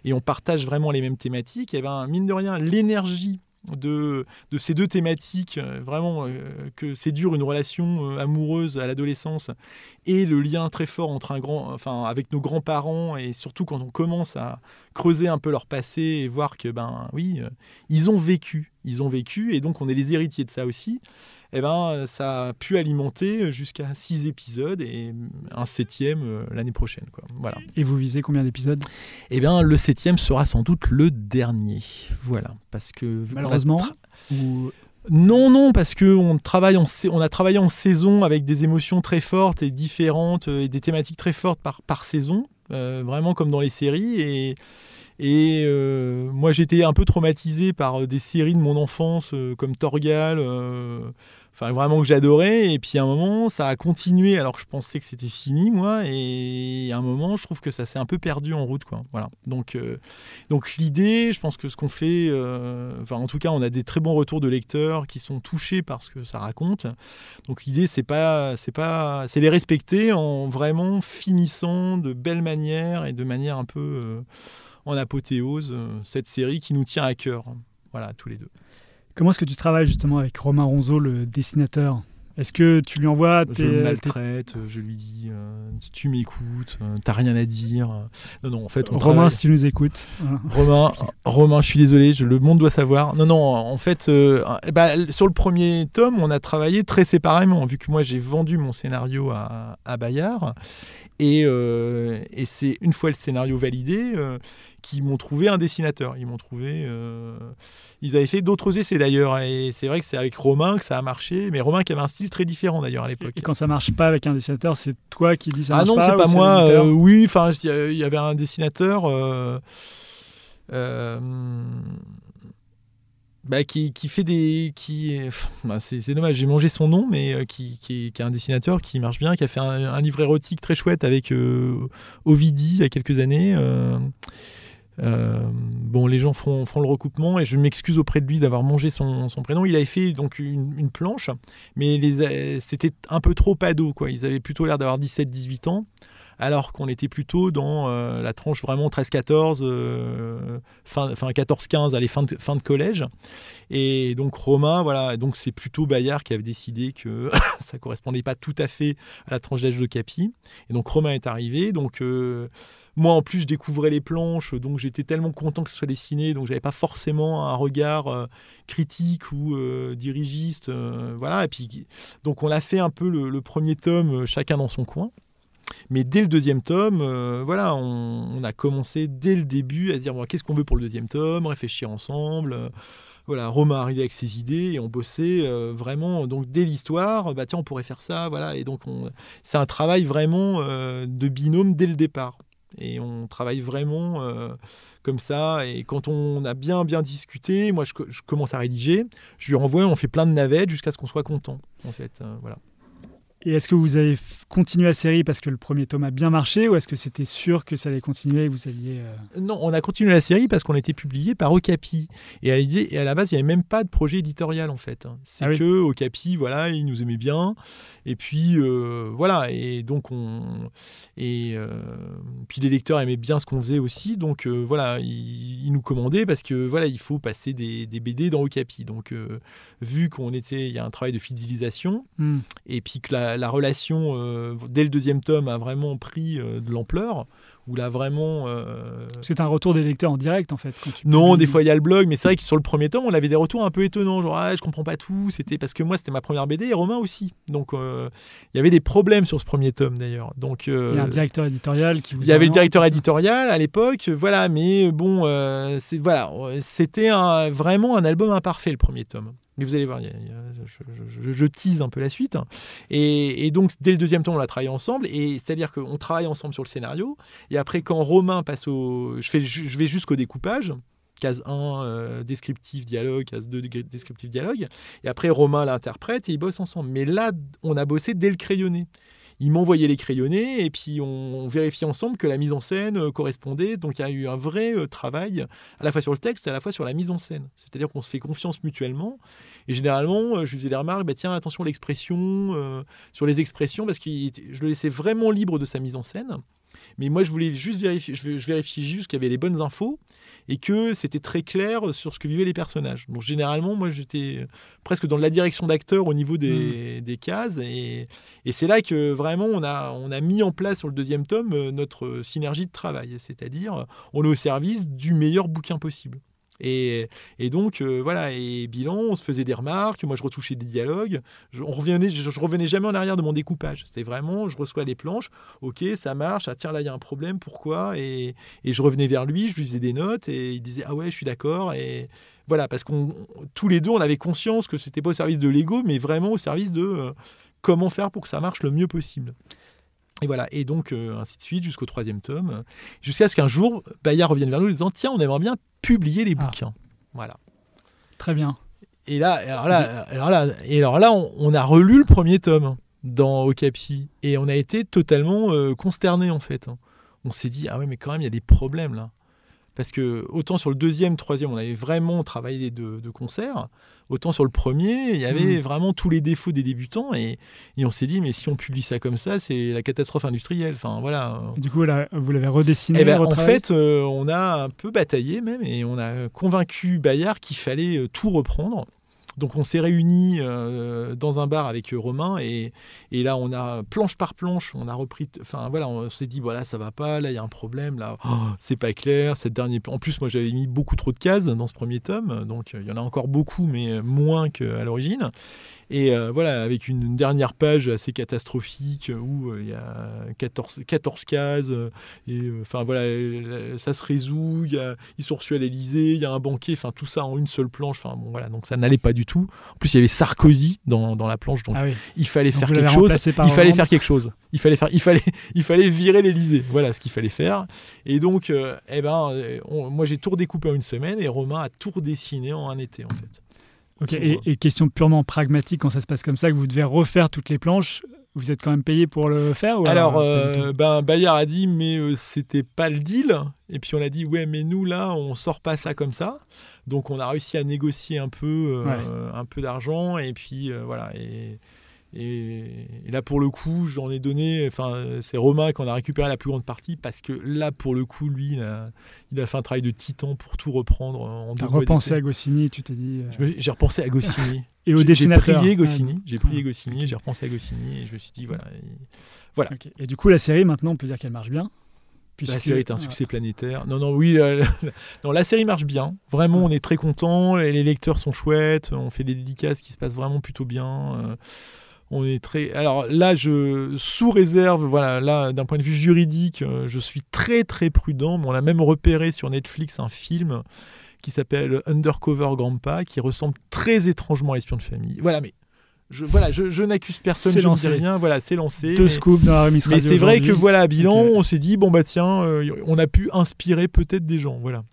et on partage vraiment les mêmes thématiques, et mine de rien, l'énergie de ces deux thématiques, vraiment que séduire une relation amoureuse à l'adolescence et le lien très fort entre avec nos grands-parents, et surtout quand on commence à creuser un peu leur passé et voir que ils ont vécu, et donc on est les héritiers de ça aussi. Ça a pu alimenter jusqu'à 6 épisodes et un 7e l'année prochaine, quoi. Voilà.
Et vous visez combien d'épisodes?
Le 7e sera sans doute le dernier. Voilà, parce que
malheureusement
Non, parce que on a travaillé en saison avec des émotions très fortes et différentes et des thématiques très fortes par saison, vraiment comme dans les séries. Et moi, j'étais un peu traumatisé par des séries de mon enfance comme Torgal, vraiment que j'adorais. Et puis à un moment, ça a continué alors que je pensais que c'était fini, moi. Et à un moment, je trouve que ça s'est un peu perdu en route, quoi. Voilà. Donc l'idée, je pense que ce qu'on fait, en tout cas, on a des très bons retours de lecteurs qui sont touchés par ce que ça raconte. Donc l'idée, c'est les respecter en vraiment finissant de belle manière et de manière un peu en apothéose cette série qui nous tient à cœur, voilà, tous les deux.
Comment est-ce que tu travailles justement avec Romain Ronzeau, le dessinateur? Est-ce que tu lui envoies
Je le maltraite, je lui dis si tu m'écoutes, t'as rien à dire. Non, en fait,
Romain,
travaille...
si tu nous écoutes.
Romain, je suis désolé, le monde doit savoir. Non, en fait, sur le premier tome, on a travaillé très séparément, vu que moi j'ai vendu mon scénario à Bayard. Et c'est une fois le scénario validé qu'ils m'ont trouvé un dessinateur. Ils avaient fait d'autres essais d'ailleurs, et c'est vrai que c'est avec Romain que ça a marché, mais Romain qui avait un style très différent d'ailleurs à l'époque.
Et quand ça marche pas avec un dessinateur, c'est toi qui dis ça marche pas?
Ah non, c'est pas moi. Oui, il y avait un dessinateur qui fait des... c'est dommage, j'ai mangé son nom, mais qui est un dessinateur qui marche bien, qui a fait un livre érotique très chouette avec Ovidie il y a quelques années. Bon, les gens font le recoupement et je m'excuse auprès de lui d'avoir mangé son prénom. Il avait fait donc une planche, mais c'était un peu trop ado, quoi. Ils avaient plutôt l'air d'avoir 17-18 ans, alors qu'on était plutôt dans la tranche vraiment 13-14, fin 14-15, allez, fin de collège. Et donc Romain, voilà, donc c'est plutôt Bayard qui avait décidé que ça correspondait pas tout à fait à la tranche d'âge d'Okapi. Et donc Romain est arrivé, donc... moi, en plus, je découvrais les planches, donc j'étais tellement content que ce soit dessiné, donc j'avais pas forcément un regard critique ou dirigiste, voilà. Et puis, donc on l'a fait un peu le premier tome, chacun dans son coin. Mais dès le deuxième tome, voilà, on a commencé dès le début à se dire bon, qu'est-ce qu'on veut pour le deuxième tome, réfléchir ensemble. Voilà, Romain arrivait avec ses idées et on bossait vraiment. Donc dès l'histoire, bah tiens, on pourrait faire ça, voilà. Et donc c'est un travail vraiment de binôme dès le départ. Et on travaille vraiment comme ça. Et quand on a bien discuté, moi je commence à rédiger, je lui renvoie, on fait plein de navettes jusqu'à ce qu'on soit content, en fait. Voilà.
Et est-ce que vous avez continué la série parce que le premier tome a bien marché, ou est-ce que c'était sûr que ça allait continuer et que vous aviez...
Non, on a continué la série parce qu'on était publié par Okapi. Et à la base, il n'y avait même pas de projet éditorial, en fait. C'est que Okapi, voilà, il nous aimait bien. Et puis, voilà. Et donc, puis les lecteurs aimaient bien ce qu'on faisait aussi. Donc, voilà, ils nous commandaient parce que, voilà, il faut passer des BD dans Okapi. Donc, vu il y a un travail de fidélisation, et puis que la relation, dès le deuxième tome, a vraiment pris de l'ampleur, où là vraiment...
C'est un retour des lecteurs en direct, en fait.
Non, des fois il y a le blog, mais c'est vrai que sur le premier tome, on avait des retours un peu étonnants, genre je comprends pas tout, c'était parce que moi c'était ma première BD et Romain aussi. Donc il y avait des problèmes sur ce premier tome d'ailleurs. Donc, il y
a un directeur éditorial qui vous...
Il y avait le directeur éditorial à l'époque, voilà, mais bon, c'était vraiment un album imparfait, le premier tome. Mais vous allez voir, je tease un peu la suite. Et donc, dès le deuxième tome, on l'a travaillé ensemble. Et c'est-à-dire qu'on travaille ensemble sur le scénario. Et après, quand Romain passe je vais jusqu'au découpage. Case 1, descriptif, dialogue. Case 2, descriptif, dialogue. Et après, Romain l'interprète et ils bossent ensemble. Mais là, on a bossé dès le crayonné. Il m'envoyait les crayonnés et puis on vérifiait ensemble que la mise en scène correspondait. Donc il y a eu un vrai travail à la fois sur le texte et à la fois sur la mise en scène. C'est-à-dire qu'on se fait confiance mutuellement. Et généralement, je lui faisais des remarques, tiens, attention l'expression, sur les expressions, parce que je le laissais vraiment libre de sa mise en scène. Mais moi, je voulais juste vérifier, je vérifiais juste qu'il y avait les bonnes infos et que c'était très clair sur ce que vivaient les personnages. Donc généralement, moi, j'étais presque dans la direction d'acteur au niveau des cases. Et c'est là que vraiment, on a mis en place sur le deuxième tome notre synergie de travail. C'est-à-dire, on est au service du meilleur bouquin possible. Et donc, voilà, et bilan, on se faisait des remarques, moi je retouchais des dialogues, je revenais jamais en arrière de mon découpage. C'était vraiment, je reçois des planches, ok, ça marche, tiens, là il y a un problème, pourquoi, et je revenais vers lui, je lui faisais des notes, et il disait, ah ouais, je suis d'accord, et voilà, parce qu'on tous les deux, on avait conscience que c'était pas au service de l'ego, mais vraiment au service de comment faire pour que ça marche le mieux possible. Et voilà, et donc ainsi de suite jusqu'au troisième tome, jusqu'à ce qu'un jour, Bayard revienne vers nous en disant, tiens, on aimerait bien publier les bouquins. Voilà.
Très bien.
Et là, alors là, on a relu le premier tome dans Okapi et on a été totalement consternés en fait. On s'est dit, ah ouais, mais quand même, il y a des problèmes là. Parce que autant sur le deuxième, troisième, on avait vraiment travaillé de concert, autant sur le premier, il y avait vraiment tous les défauts des débutants et on s'est dit, mais si on publie ça comme ça, c'est la catastrophe industrielle. Enfin, voilà.
Et du coup, là, vous l'avez redessiné,
en fait, on a un peu bataillé même et on a convaincu Bayard qu'il fallait tout reprendre. Donc on s'est réunis dans un bar avec Romain et là on a planche par planche, on a repris, enfin voilà, on s'est dit voilà, ça va pas, là il y a un problème, là c'est pas clair, cette dernière. En plus moi j'avais mis beaucoup trop de cases dans ce premier tome, donc il y en a encore beaucoup mais moins qu'à l'origine. Et voilà, avec une dernière page assez catastrophique où il y a 14 cases. Enfin voilà, ça se résout. Ils sont reçus à l'Élysée, il y a un banquet. Enfin tout ça en une seule planche. Enfin bon voilà, donc ça n'allait pas du tout. En plus il y avait Sarkozy dans la planche, donc il fallait faire quelque chose. Il fallait virer l'Élysée. Voilà ce qu'il fallait faire. Et donc moi j'ai tout redécoupé en une semaine et Romain a tout redessiné en un été en fait.
Ok, et question purement pragmatique, quand ça se passe comme ça, que vous devez refaire toutes les planches, Vous êtes quand même payé pour le faire ou
Alors,
pas du tout
Bayard a dit, mais c'était pas le deal. Et puis on a dit, ouais, mais nous là, on sort pas ça comme ça. Donc on a réussi à négocier un peu d'argent. Et puis voilà. Et là, pour le coup, j'en ai donné. Enfin, c'est Romain qui en a récupéré la plus grande partie parce que là, pour le coup, lui, il a fait un travail de titan pour tout reprendre en
T'as
deux voix
repensé
d'été.
à Goscinny, tu t'es dit.
J'ai repensé à Goscinny.
Et au dessinateur.
J'ai prié Goscinny. J'ai prié
Ouais.
Goscinny. J'ai repensé à Goscinny et je me suis dit voilà.
Ok. Et du coup, la série, maintenant, on peut dire qu'elle marche bien.
La série est un succès planétaire. Non, oui, non, la série marche bien. Vraiment, on est très contents. Les lecteurs sont chouettes. On fait des dédicaces qui se passent vraiment plutôt bien. On est très. Alors là, sous réserve, voilà, là, d'un point de vue juridique, je suis très très prudent. Mais on a même repéré sur Netflix un film qui s'appelle Undercover Grandpa, qui ressemble très étrangement à Espion de famille. Voilà, mais je n'accuse personne,
C'est
je ne
lancé.
dis rien. Voilà, c'est lancé.
Deux scoops dans la remise
Mais
radio
c'est vrai que
aujourd'hui.
voilà, à bilan,
Ok.
on s'est dit bon bah tiens, on a pu inspirer peut-être des gens, voilà.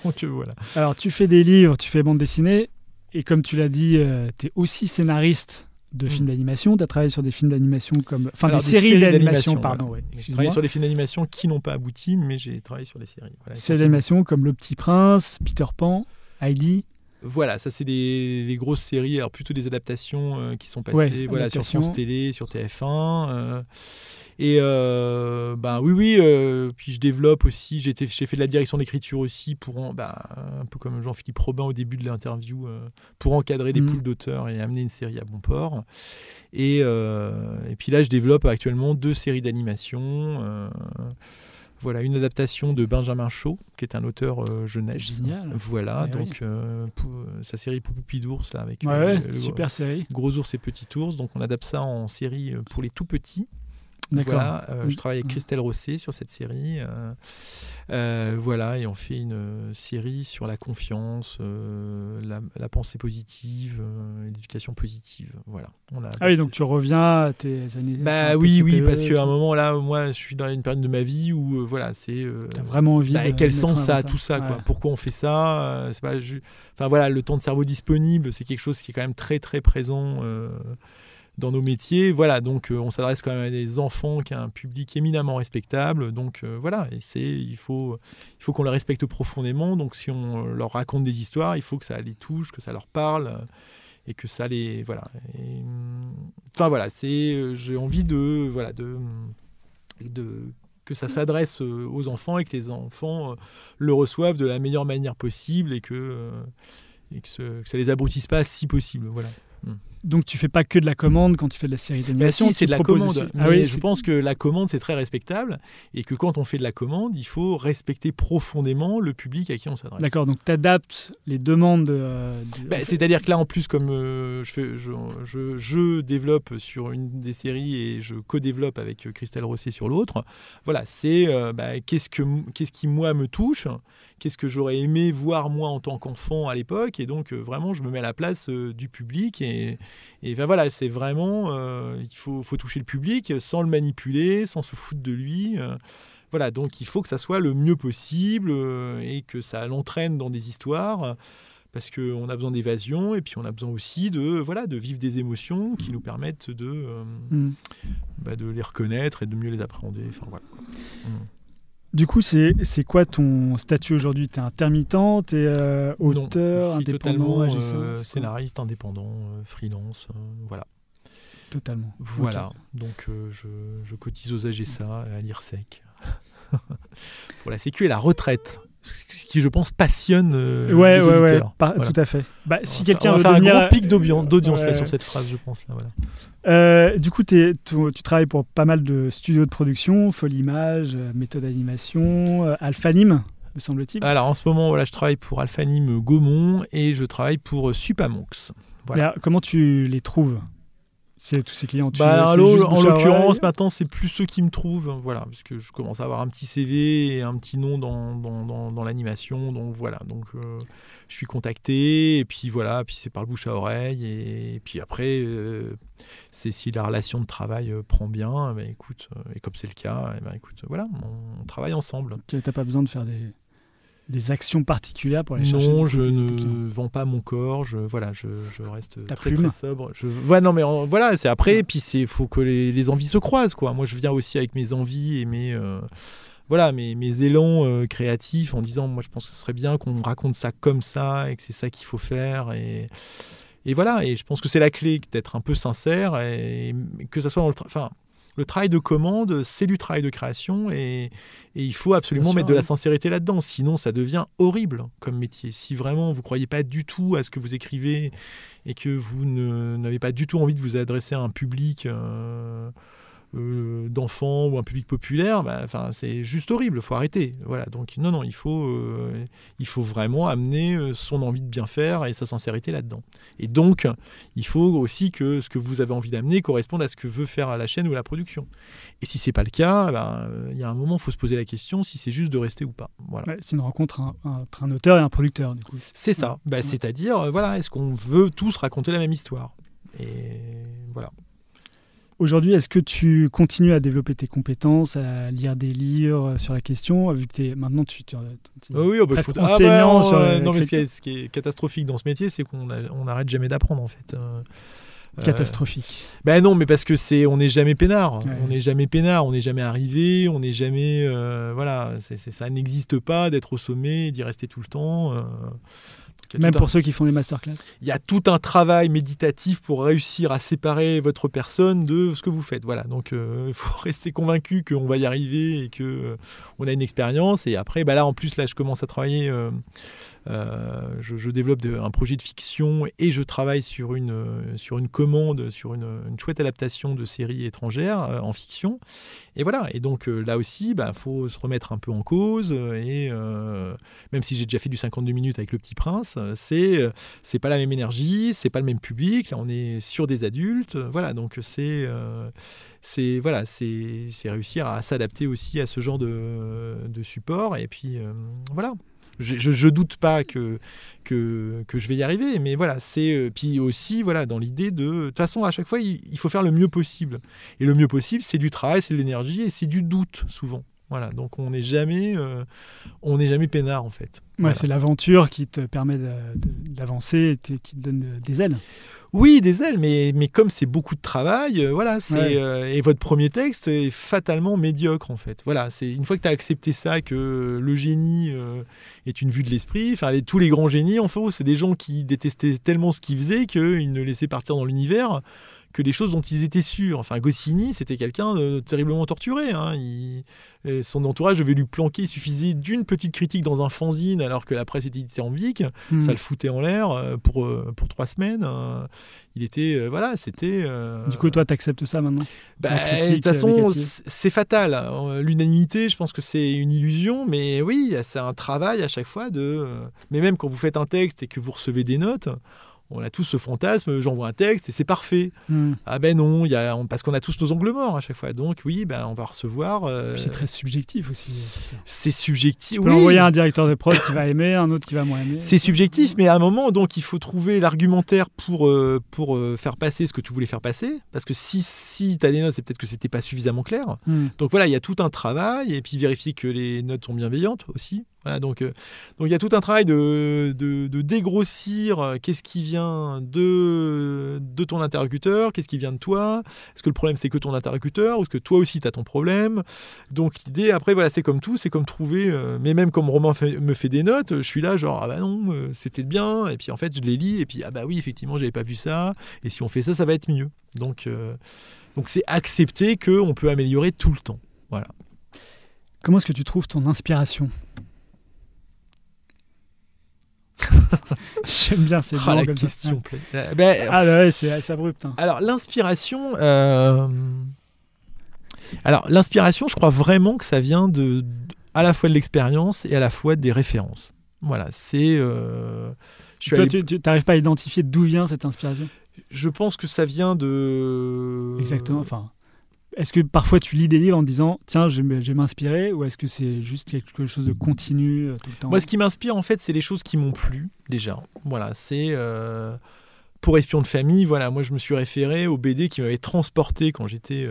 Donc voilà.
Alors, tu fais des livres, tu fais bande dessinée, et comme tu l'as dit, tu es aussi scénariste de films d'animation. Tu as travaillé sur des films d'animation comme. Enfin,
Alors,
des séries d'animation, pardon.
voilà.
Ouais,
J'ai
excuse-moi.
travaillé sur des films d'animation qui n'ont pas abouti, mais j'ai travaillé sur des séries. Voilà,
Séries d'animation comme Le Petit Prince, Peter Pan, Heidi.
Voilà, ça c'est les grosses séries, alors plutôt des adaptations qui sont passées
Ouais,
voilà, sur
adaptations.
France Télé, sur TF1. Oui, puis je développe aussi, j'ai fait de la direction d'écriture aussi, un peu comme Jean-Philippe Robin au début de l'interview, pour encadrer des poules d'auteurs et amener une série à bon port. Et puis là, je développe actuellement 2 séries d'animation. Voilà, une adaptation de Benjamin Shaw, qui est un auteur jeunesse.
Génial.
Voilà,
Eh
donc sa série Poupoupi d'ours, là, avec
Ouais,
le
super série.
Gros ours et petit ours. Donc on adapte ça en série pour les tout petits.
D'accord.
Voilà, je travaille avec Christelle Rosset sur cette série. Voilà, et on fait une série sur la confiance, la pensée positive, l'éducation positive. Voilà.
Ah oui, donc tu reviens à tes années.
Bah
un peu
oui,
CPE,
parce qu'à un
tout.
moment là, moi, je suis dans une période de ma vie où voilà, c'est.
T'as vraiment envie. de
Quel
mettre
sens
en
ça a
avant
tout ça, quoi.
Ouais.
Pourquoi on fait ça c'est pas. Enfin voilà, le temps de cerveau disponible, c'est quelque chose qui est quand même très très présent. Dans nos métiers, voilà, donc on s'adresse quand même à des enfants qui ont un public éminemment respectable, donc voilà, et il faut qu'on les respecte profondément, donc si on leur raconte des histoires, il faut que ça les touche, que ça leur parle, et que ça les, voilà, enfin voilà, j'ai envie que ça s'adresse aux enfants et que les enfants le reçoivent de la meilleure manière possible et que ça les abrutisse pas si possible, voilà.
Donc tu fais pas que de la commande quand tu fais de la série d'animation.
Si, c'est de la
proposes
commande.
aussi.
Mais
Ah oui,
je pense que la commande, c'est très respectable et que quand on fait de la commande, il faut respecter profondément le public à qui on s'adresse.
D'accord, donc tu adaptes les demandes.
C'est-à-dire que là, en plus, comme je développe sur une des séries et je co-développe avec Christelle Rosset sur l'autre, voilà, c'est qu'est-ce qui, moi, me touche, qu'est-ce que j'aurais aimé voir, moi, en tant qu'enfant à l'époque. Et donc, vraiment, je me mets à la place du public et voilà, c'est vraiment, il faut toucher le public sans le manipuler, sans se foutre de lui. Voilà, donc il faut que ça soit le mieux possible et que ça l'entraîne dans des histoires parce qu'on a besoin d'évasion et puis on a besoin aussi de vivre des émotions qui nous permettent de les reconnaître et de mieux les appréhender. Enfin, voilà, quoi.
Du coup, c'est quoi ton statut aujourd'hui ? T'es intermittent, t'es auteur,
non, je suis
indépendant,
totalement scénariste indépendant, freelance, voilà.
Totalement.
Voilà,
Okay.
donc je cotise aux AGSA et à l'IRSEC pour la sécu et la retraite, ce qui je pense passionne les auditeurs.
Voilà. Tout à fait. Bah, si quelqu'un
on va
veut
faire
devenir...
un gros pic d'audience là,
Ouais.
sur cette phrase, je pense. Là, voilà.
Du coup, tu travailles pour pas mal de studios de production, Folie Image, Méthode Animation, Alphanim, me semble-t-il.
Alors en ce moment, voilà, je travaille pour Alphanim Gaumont et je travaille pour Supamonx. Voilà.
Mais, comment tu les trouves ? C'est tous ces clients.
En l'occurrence, maintenant, c'est plus ceux qui me trouvent, voilà, parce que je commence à avoir un petit CV et un petit nom dans l'animation, donc voilà, donc je suis contacté et puis voilà, puis c'est par le bouche à oreille et puis après, c'est si la relation de travail prend bien, écoute, et comme c'est le cas, écoute, voilà, on travaille ensemble.
T'as pas besoin de faire des des actions particulières pour aller chercher?
Non, je ne vends pas mon corps. Je reste
Ta
très,
plume.
très sobre. Non, mais voilà, c'est après. Et puis il faut que les envies se croisent, quoi. Moi, je viens aussi avec mes envies et mes élans créatifs en disant, moi, je pense que ce serait bien qu'on raconte ça comme ça et que c'est ça qu'il faut faire. Et voilà. Et je pense que c'est la clé d'être un peu sincère et que ça soit dans le travail de commande, c'est du travail de création et il faut absolument mettre de la sincérité là-dedans. Sinon, ça devient horrible comme métier. Si vraiment vous ne croyez pas du tout à ce que vous écrivez et que vous n'avez pas du tout envie de vous adresser à un public d'enfants ou un public populaire, c'est juste horrible. Il faut arrêter. Voilà. Donc, non, il faut vraiment amener son envie de bien faire et sa sincérité là-dedans. Et donc, il faut aussi que ce que vous avez envie d'amener corresponde à ce que veut faire la chaîne ou la production. Et si c'est pas le cas, il y a un moment, il faut se poser la question si c'est juste de rester ou pas. Voilà.
Ouais, c'est une rencontre entre un auteur et un producteur, du coup.
C'est ça. C'est-à-dire, est-ce qu'on veut tous raconter la même histoire? Et voilà.
Aujourd'hui, est-ce que tu continues à développer tes compétences, à lire des livres sur la question, vu que maintenant tu es presque enseignant sur
non, mais ce qui est catastrophique dans ce métier, c'est qu'on n'arrête jamais d'apprendre, en fait.
Catastrophique.
Non, mais parce que on n'est jamais peinard.
Ouais.
On n'est jamais peinard, on n'est jamais arrivé, on n'est jamais... ça n'existe pas d'être au sommet, d'y rester tout le temps.
Même pour ceux qui font des masterclass.
Il y a tout un travail méditatif pour réussir à séparer votre personne de ce que vous faites. Voilà. Donc, il faut rester convaincu qu'on va y arriver et qu'on a une expérience. Et après, là, en plus, je commence à travailler. Je développe un projet de fiction et je travaille sur une commande, sur une chouette adaptation de séries étrangères en fiction. Et voilà. Et donc, là aussi, faut se remettre un peu en cause. Et même si j'ai déjà fait du 52 minutes avec Le Petit Prince, c'est pas la même énergie, c'est pas le même public. Là, on est sur des adultes. Voilà. Donc, c'est réussir à s'adapter aussi à ce genre de support. Et puis, voilà. Je doute pas que je vais y arriver, mais voilà, puis aussi dans l'idée de toute façon à chaque fois il faut faire le mieux possible, et le mieux possible c'est du travail, c'est de l'énergie et c'est du doute souvent. Voilà, donc on n'est jamais peinard en fait.
Ouais,
voilà.
C'est l'aventure qui te permet d'avancer et qui te donne des ailes.
Oui, des ailes, mais comme c'est beaucoup de travail, et votre premier texte est fatalement médiocre en fait. Voilà, c'est une fois que tu as accepté ça, que le génie est une vue de l'esprit. Tous les grands génies, en fait, c'est des gens qui détestaient tellement ce qu'ils faisaient qu'ils ne laissaient partir dans l'univers que les choses dont ils étaient sûrs. Goscinny, c'était quelqu'un de terriblement torturé. Son entourage devait lui planquer. Il suffisait d'une petite critique dans un fanzine alors que la presse était dithyrambique. Ça le foutait en l'air pour 3 semaines. Il était... c'était...
Du coup, toi, tu acceptes ça maintenant?
De toute façon, c'est fatal. L'unanimité, je pense que c'est une illusion. Mais oui, c'est un travail à chaque fois Mais même quand vous faites un texte et que vous recevez des notes... On a tous ce fantasme, j'envoie un texte et c'est parfait. Ah non, parce qu'on a tous nos angles morts à chaque fois. Donc oui, on va recevoir...
C'est très subjectif aussi.
C'est subjectif,
tu peux envoyer un directeur de prod qui va aimer, un autre qui va moins aimer.
C'est subjectif, mais à un moment, donc, il faut trouver l'argumentaire pour faire passer ce que tu voulais faire passer. Parce que si tu as des notes, c'est peut-être que c'était pas suffisamment clair. Donc voilà, il y a tout un travail. Et puis vérifier que les notes sont bienveillantes aussi. Voilà, donc il y a tout un travail de dégrossir qu'est-ce qui vient de ton interlocuteur, qu'est-ce qui vient de toi, est-ce que le problème c'est que ton interlocuteur ou est-ce que toi aussi tu as ton problème. Donc l'idée après c'est comme tout, c'est comme trouver, mais même comme Romain me fait des notes, je suis là genre non, c'était bien, et puis en fait je les lis et puis oui effectivement j'avais pas vu ça, et si on fait ça, ça va être mieux. Donc c'est accepter qu'on peut améliorer tout le temps. Voilà.
Comment est-ce que tu trouves ton inspiration? J'aime bien ces blancs comme
question.
Ouais, c'est abrupt.
Alors l'inspiration, je crois vraiment que ça vient à la fois de l'expérience et à la fois des références. Voilà, c'est.
Toi, tu n'arrives pas à identifier d'où vient cette inspiration?
Je pense que ça vient de.
Exactement. Est-ce que parfois tu lis des livres en te disant tiens, je vais m'inspirer, ou est-ce que c'est juste quelque chose de continu tout le temps?
Moi, ce qui m'inspire, en fait, c'est les choses qui m'ont plu déjà. Voilà, c'est pour Espion de famille. Voilà, moi, je me suis référé aux BD qui m'avaient transporté quand j'étais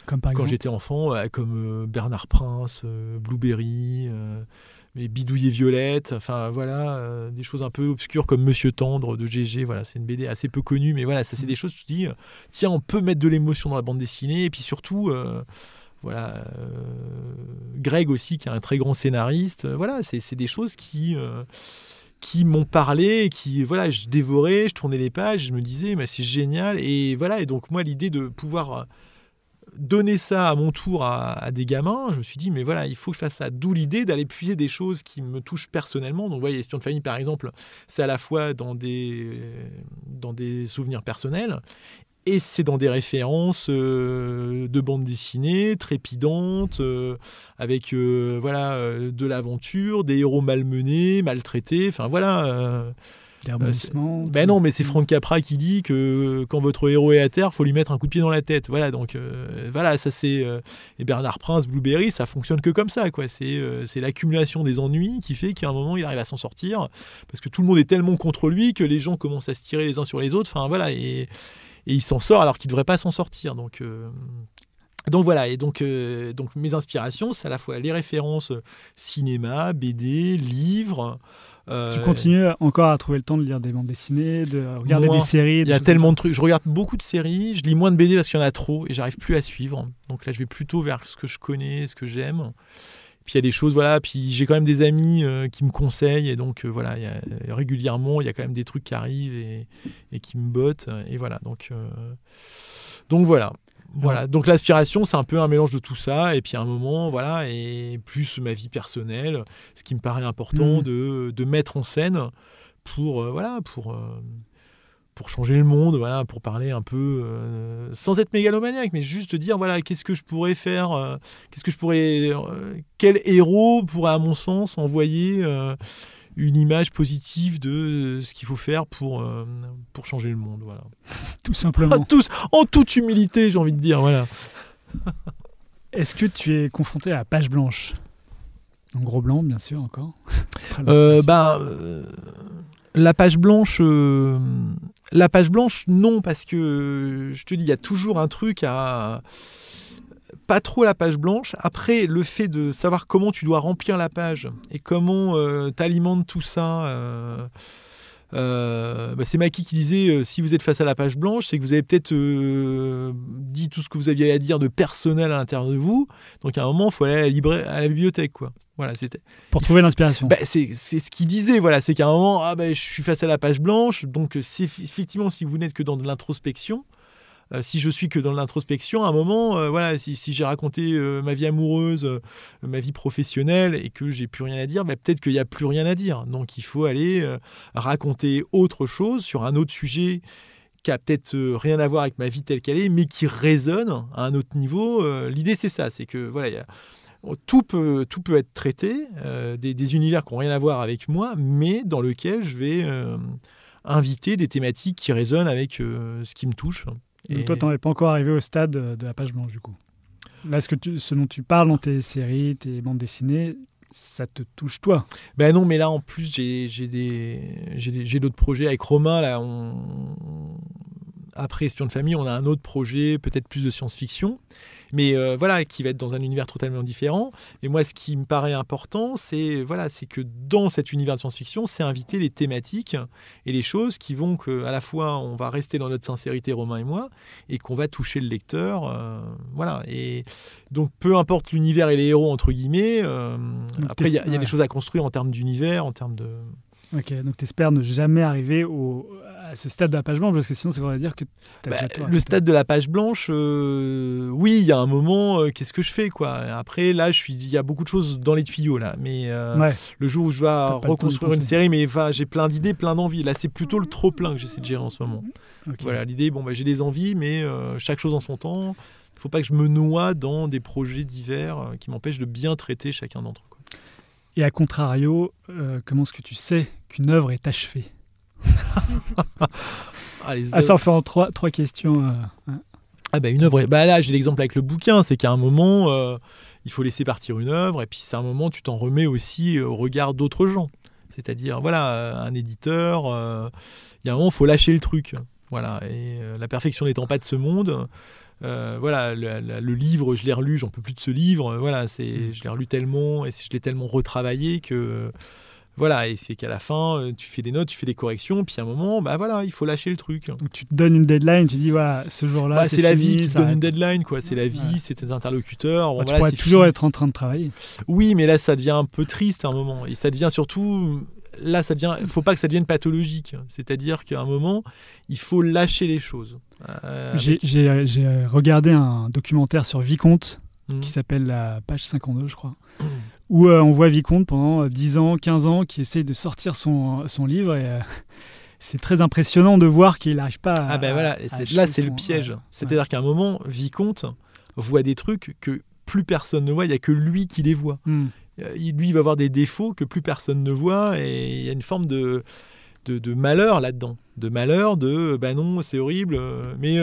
comme par exemple
j'étais enfant, comme Bernard Prince, Blueberry. mais Bidouille et Violette, enfin voilà, des choses un peu obscures comme Monsieur Tendre de GG, voilà, c'est une BD assez peu connue, mais voilà, ça c'est des choses, tu te dis, tiens, on peut mettre de l'émotion dans la bande dessinée, et puis surtout, voilà, Greg aussi, qui est un très grand scénariste, voilà, c'est des choses qui m'ont parlé, qui, voilà, je dévorais, je tournais les pages, je me disais, mais c'est génial, et voilà, et donc moi, l'idée de pouvoir donner ça à mon tour à des gamins, je me suis dit, mais voilà, il faut que je fasse ça. D'où l'idée d'aller puiser des choses qui me touchent personnellement. Donc, vous voyez, Espion de famille, par exemple, c'est à la fois dans des souvenirs personnels et c'est dans des références de bandes dessinées trépidantes, avec voilà, de l'aventure, des héros malmenés, maltraités, enfin voilà.
Des rebondissements.
Ben non, mais c'est Frank Capra qui dit que quand votre héros est à terre, faut lui mettre un coup de pied dans la tête. Voilà, donc voilà, ça c'est et Bernard Prince, Blueberry, ça fonctionne que comme ça, quoi. C'est l'accumulation des ennuis qui fait qu'à un moment il arrive à s'en sortir, parce que tout le monde est tellement contre lui que les gens commencent à se tirer les uns sur les autres. Enfin voilà, et il s'en sort alors qu'il devrait pas s'en sortir. Donc voilà, et donc mes inspirations, c'est à la fois les références cinéma, BD, livres.
Tu continues encore à trouver le temps de lire des bandes dessinées, de regarder des séries.
Il y a tellement de trucs. Je regarde beaucoup de séries, je lis moins de BD parce qu'il y en a trop et j'arrive plus à suivre. Donc là, je vais plutôt vers ce que je connais, ce que j'aime. Puis il y a des choses, voilà. Puis j'ai quand même des amis qui me conseillent et donc voilà, régulièrement, il y a quand même des trucs qui arrivent et qui me bottent et voilà. Donc voilà. Voilà, donc l'aspiration, c'est un peu un mélange de tout ça, et puis à un moment, voilà, et plus ma vie personnelle, ce qui me paraît important de mettre en scène pour changer le monde, voilà, pour parler un peu, sans être mégalomaniaque, mais juste dire, voilà, qu'est-ce que je pourrais faire, quel héros pourrait, à mon sens, envoyer une image positive de ce qu'il faut faire pour changer le monde, voilà.
Tout simplement.
En toute humilité, j'ai envie de dire, voilà.
Est-ce que tu es confronté à la page blanche ? En gros blanc, bien sûr, encore.
La page blanche, non, parce que je te dis, il y a toujours un truc à... Pas trop la page blanche. Après, le fait de savoir comment tu dois remplir la page et comment t'alimentes tout ça... c'est Maki qui disait si vous êtes face à la page blanche, c'est que vous avez peut-être dit tout ce que vous aviez à dire de personnel à l'intérieur de vous. Donc à un moment, il faut aller à la bibliothèque, quoi. Voilà, c'était
pour trouver l'inspiration.
C'est ce qu'il disait. Voilà, c'est qu'à un moment, je suis face à la page blanche. Donc c'est effectivement, si vous n'êtes que dans de l'introspection. Si je suis que dans l'introspection, à un moment, voilà, si j'ai raconté ma vie amoureuse, ma vie professionnelle et que j'ai plus rien à dire, peut-être qu'il n'y a plus rien à dire. Donc il faut aller raconter autre chose sur un autre sujet qui a peut-être rien à voir avec ma vie telle qu'elle est, mais qui résonne à un autre niveau. L'idée, c'est ça, c'est que voilà, tout peut être traité, des univers qui n'ont rien à voir avec moi, mais dans lequel je vais inviter des thématiques qui résonnent avec ce qui me touche.
Donc toi, tu n'en es pas encore arrivé au stade de la page blanche, du coup. Là, ce dont tu parles dans tes séries, tes bandes dessinées, ça te touche, toi.
Non, mais là, en plus, j'ai d'autres projets. Avec Romain, là, après Espion de famille, on a un autre projet, peut-être plus de science-fiction, mais voilà, qui va être dans un univers totalement différent. Mais moi, ce qui me paraît important, c'est que dans cet univers de science-fiction, c'est inviter les thématiques et les choses qui vont qu'à la fois, on va rester dans notre sincérité, Romain et moi, et qu'on va toucher le lecteur. Voilà. Et donc, peu importe l'univers et les héros, entre guillemets, après, il y a des choses à construire en termes d'univers, en termes de...
Ok, donc tu espères ne jamais arriver à ce stade de la page blanche, parce que sinon ça voudrait dire que
le stade de la page blanche, oui, il y a un moment, qu'est-ce que je fais, quoi. Après, là, il y a beaucoup de choses dans les tuyaux, là, mais le jour où je vais reconstruire une série, mais j'ai plein d'idées, plein d'envies. Là, c'est plutôt le trop-plein que j'essaie de gérer en ce moment. Okay. Voilà, l'idée, j'ai des envies, mais chaque chose en son temps. Il ne faut pas que je me noie dans des projets divers qui m'empêchent de bien traiter chacun d'entre eux.
Et à contrario, comment est-ce que tu sais qu'une œuvre est achevée ? Ça en fait en trois questions.
Une œuvre. Là, j'ai l'exemple avec le bouquin, c'est qu'à un moment, il faut laisser partir une œuvre, et puis c'est un moment, tu t'en remets aussi au regard d'autres gens. C'est-à-dire, voilà, un éditeur, il y a un moment, il faut lâcher le truc. Voilà, et la perfection n'étant pas de ce monde. voilà, le livre, je l'ai relu, j'en peux plus de ce livre. Voilà, je l'ai relu tellement et je l'ai tellement retravaillé que voilà, et c'est qu'à la fin, tu fais des notes, tu fais des corrections, puis à un moment, bah voilà, il faut lâcher le truc.
Donc tu te donnes une deadline, tu dis voilà, ce jour-là,
c'est la vie
fini,
qui te donne une deadline, quoi. C'est la vie, c'est tes interlocuteurs.
Tu pourrais toujours être en train de travailler.
Oui, mais là, ça devient un peu triste à un moment, et ça devient surtout. Là, il faut pas que ça devienne pathologique. C'est-à-dire qu'à un moment, il faut lâcher les choses.
J'ai regardé un documentaire sur Vicomte qui s'appelle La page 52, je crois, où on voit Vicomte pendant 10 ans, 15 ans, qui essaye de sortir son livre. Et c'est très impressionnant de voir qu'il n'arrive pas à...
là, c'est le piège. C'est-à-dire qu'à un moment, Vicomte voit des trucs que plus personne ne voit. Il n'y a que lui qui les voit. Lui, il va avoir des défauts que plus personne ne voit, et il y a une forme de malheur là-dedans. De malheur, bah non, c'est horrible, mais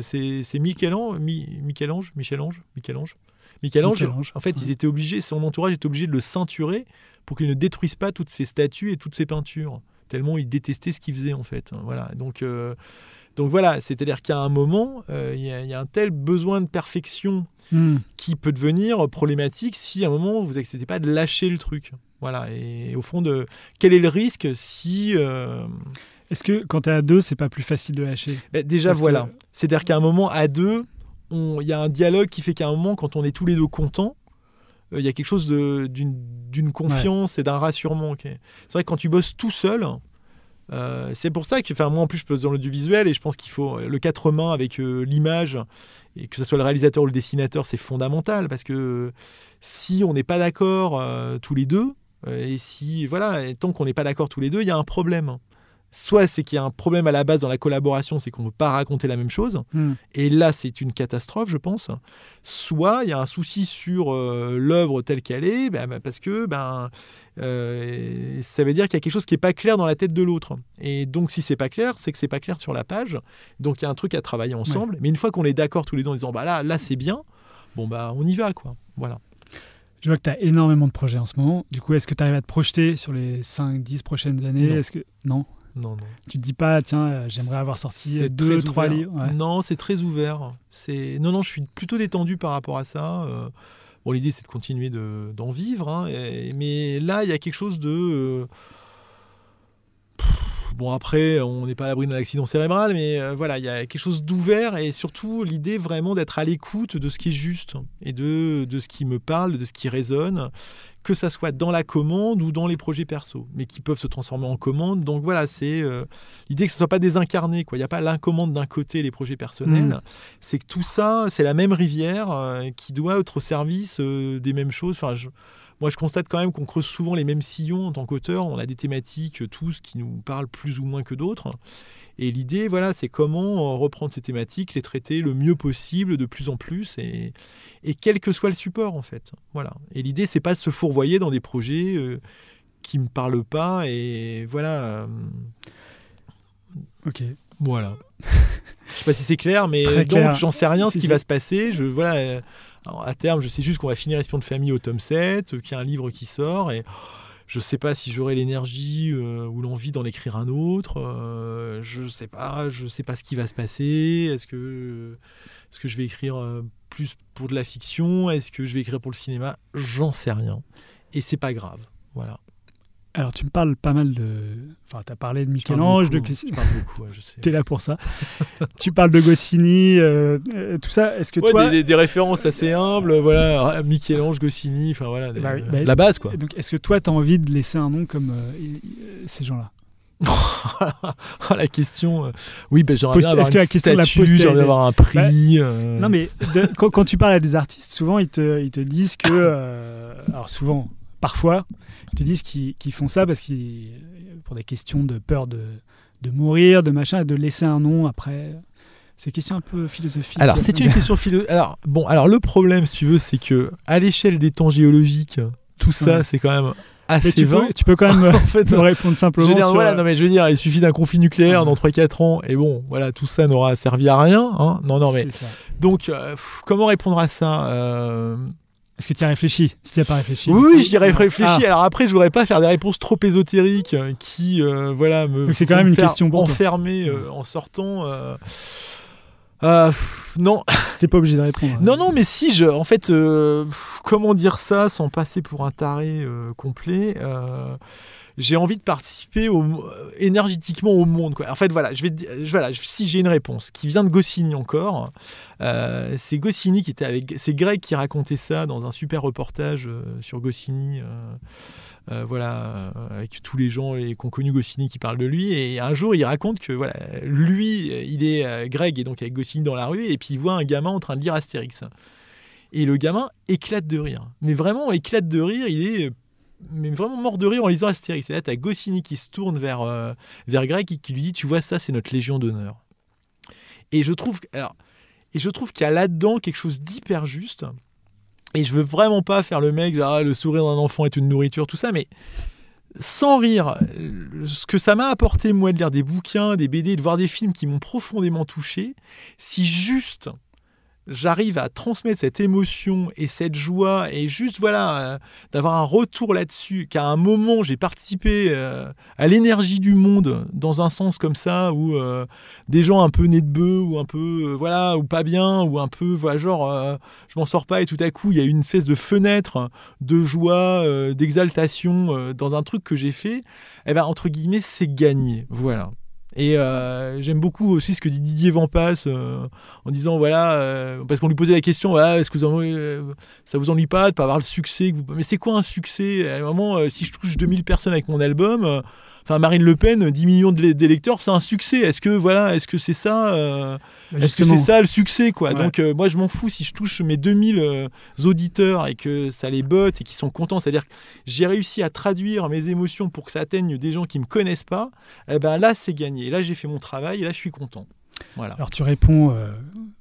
c'est Michel-Ange. En fait, ils étaient obligés, son entourage était obligé de le ceinturer pour qu'il ne détruise pas toutes ses statues et toutes ses peintures, tellement il détestait ce qu'il faisait, en fait. Voilà, donc voilà, c'est-à-dire qu'à un moment, il y a un tel besoin de perfection qui peut devenir problématique si à un moment vous n'acceptez pas de lâcher le truc. Voilà, et au fond, quel est le risque si...
Est-ce que quand tu es à deux, c'est pas plus facile de lâcher ?
Déjà, voilà. C'est-à-dire qu'à un moment, à deux, il y a un dialogue qui fait qu'à un moment, quand on est tous les deux contents, il y a quelque chose d'une confiance et d'un rassurement. Okay. C'est vrai que quand tu bosses tout seul... c'est pour ça que moi en plus je bosse dans l'audiovisuel et je pense qu'il faut le quatre mains avec l'image, et que ce soit le réalisateur ou le dessinateur, c'est fondamental, parce que si on n'est pas d'accord tous les deux, et tant qu'on n'est pas d'accord tous les deux, il y a un problème. Soit c'est qu'il y a un problème à la base dans la collaboration, c'est qu'on ne veut pas raconter la même chose, et là c'est une catastrophe, je pense. Soit il y a un souci sur l'œuvre telle qu'elle est, parce que ça veut dire qu'il y a quelque chose qui n'est pas clair dans la tête de l'autre. Et donc si c'est pas clair, c'est que c'est pas clair sur la page. Donc il y a un truc à travailler ensemble. Mais une fois qu'on est d'accord tous les deux en disant là c'est bien, on y va, quoi. Voilà.
Je vois que tu as énormément de projets en ce moment. Du coup, est-ce que tu arrives à te projeter sur les 5-10 prochaines années ?
Non.
Non. Tu te dis pas, tiens, j'aimerais avoir sorti 2-3 livres. Ouais.
Non, c'est très ouvert. Non, je suis plutôt détendu par rapport à ça. L'idée, c'est de continuer d'en vivre. Hein, mais là, il y a quelque chose de... après, on n'est pas à l'abri d'un accident cérébral, mais voilà, il y a quelque chose d'ouvert, et surtout l'idée vraiment d'être à l'écoute de ce qui est juste et de ce qui me parle, de ce qui résonne, que ça soit dans la commande ou dans les projets perso, mais qui peuvent se transformer en commande. Donc voilà, c'est l'idée que ce ne soit pas désincarné, quoi. Il n'y a pas l'incommande d'un côté et les projets personnels. C'est que tout ça, c'est la même rivière qui doit être au service des mêmes choses. Moi, je constate quand même qu'on creuse souvent les mêmes sillons en tant qu'auteur. On a des thématiques, tous, qui nous parlent plus ou moins que d'autres. Et l'idée, voilà, c'est comment reprendre ces thématiques, les traiter le mieux possible, de plus en plus, et quel que soit le support, en fait. Voilà. Et l'idée, c'est pas de se fourvoyer dans des projets qui me parlent pas, et voilà.
Ok.
Voilà. Je sais pas si c'est clair, mais
très
donc
clair.
J'en sais rien ce qui va se passer. Alors, à terme, je sais juste qu'on va finir Espion de famille au tome 7, qu'il y a un livre qui sort, et je ne sais pas si j'aurai l'énergie ou l'envie d'en écrire un autre. Je ne sais pas ce qui va se passer. Est-ce que je vais écrire plus pour de la fiction ? Est-ce que je vais écrire pour le cinéma ? J'en sais rien. Et c'est pas grave. Voilà.
Alors, tu me parles pas mal de... Enfin, tu as parlé de Michel-Ange, de Goscinny.
Je parle beaucoup, ouais, je sais.
Tu es là pour ça. Tu parles de Goscinny, tout ça. Est-ce que toi...
Des références assez humbles, voilà. Michel-Ange, Goscinny, enfin voilà. La base, quoi.
Donc, est-ce que toi, tu as envie de laisser un nom comme ces gens-là ?
La question... Oui, j'aimerais bien avoir une statue, j'aimerais avoir un prix.
Non, mais quand tu parles à des artistes, souvent, ils te disent que... alors, souvent... Parfois, ils te disent qu'ils font ça parce pour des questions de peur de mourir, de machin, et de laisser un nom après. C'est une question un peu philosophique.
Alors, c'est une question philosophique. Alors, le problème, si tu veux, c'est que à l'échelle des temps géologiques, tout ça, c'est quand même assez vain.
Tu peux quand même en fait, me répondre simplement.
Je veux dire, il suffit d'un conflit nucléaire dans 3-4 ans, et bon, voilà, tout ça n'aura servi à rien. Hein. Non, mais donc, comment répondre à ça
Est-ce que tu y as réfléchi ? Si tu n'y as pas réfléchi.
Oui, j'y ai réfléchi. Alors après, je voudrais pas faire des réponses trop ésotériques qui, me
donc c'est quand même une question pour
enfermer en sortant. Non.
T'es pas obligé de répondre.
Non, mais si, en fait, comment dire ça sans passer pour un taré complet j'ai envie de participer énergétiquement au monde, quoi. En fait, voilà, si j'ai une réponse qui vient de Goscinny encore, c'est Goscinny qui était avec... C'est Greg qui racontait ça dans un super reportage sur Goscinny, avec tous les gens qui ont connu Goscinny qui parlent de lui. Et un jour, il raconte que voilà, lui, Greg est donc avec Goscinny dans la rue et puis il voit un gamin en train de lire Astérix. Et le gamin éclate de rire. Mais vraiment éclate de rire, il est... mais vraiment mort de rire en lisant Astérix. Et là, t'as Goscinny qui se tourne vers Greg et qui lui dit « Tu vois, ça, c'est notre Légion d'honneur. » Et je trouve qu'il y a là-dedans quelque chose d'hyper juste. Et je veux vraiment pas faire le mec, le sourire d'un enfant est une nourriture, tout ça, mais sans rire, ce que ça m'a apporté, moi, de lire des bouquins, des BD, de voir des films qui m'ont profondément touché, si juste... j'arrive à transmettre cette émotion et cette joie et juste d'avoir un retour là-dessus, qu'à un moment j'ai participé à l'énergie du monde dans un sens comme ça où des gens un peu nés de bœuf ou un peu ou pas bien ou un peu je m'en sors pas et tout à coup il y a une espèce de fenêtre de joie, d'exaltation dans un truc que j'ai fait, entre guillemets c'est gagné, voilà. Et j'aime beaucoup aussi ce que dit Didier Vampas en disant parce qu'on lui posait la question est-ce que ça vous ennuie pas de pas avoir le succès mais c'est quoi un succès à un moment si je touche 2000 personnes avec mon album Marine Le Pen 10 millions d'électeurs c'est un succès, est-ce que c'est ça est-ce que c'est ça le succès quoi, ouais. Donc moi je m'en fous si je touche mes 2000 auditeurs et que ça les botte et qu'ils sont contents, c'est-à-dire que j'ai réussi à traduire mes émotions pour que ça atteigne des gens qui me connaissent pas, là c'est gagné, et là j'ai fait mon travail et là je suis content. Voilà. Alors
tu réponds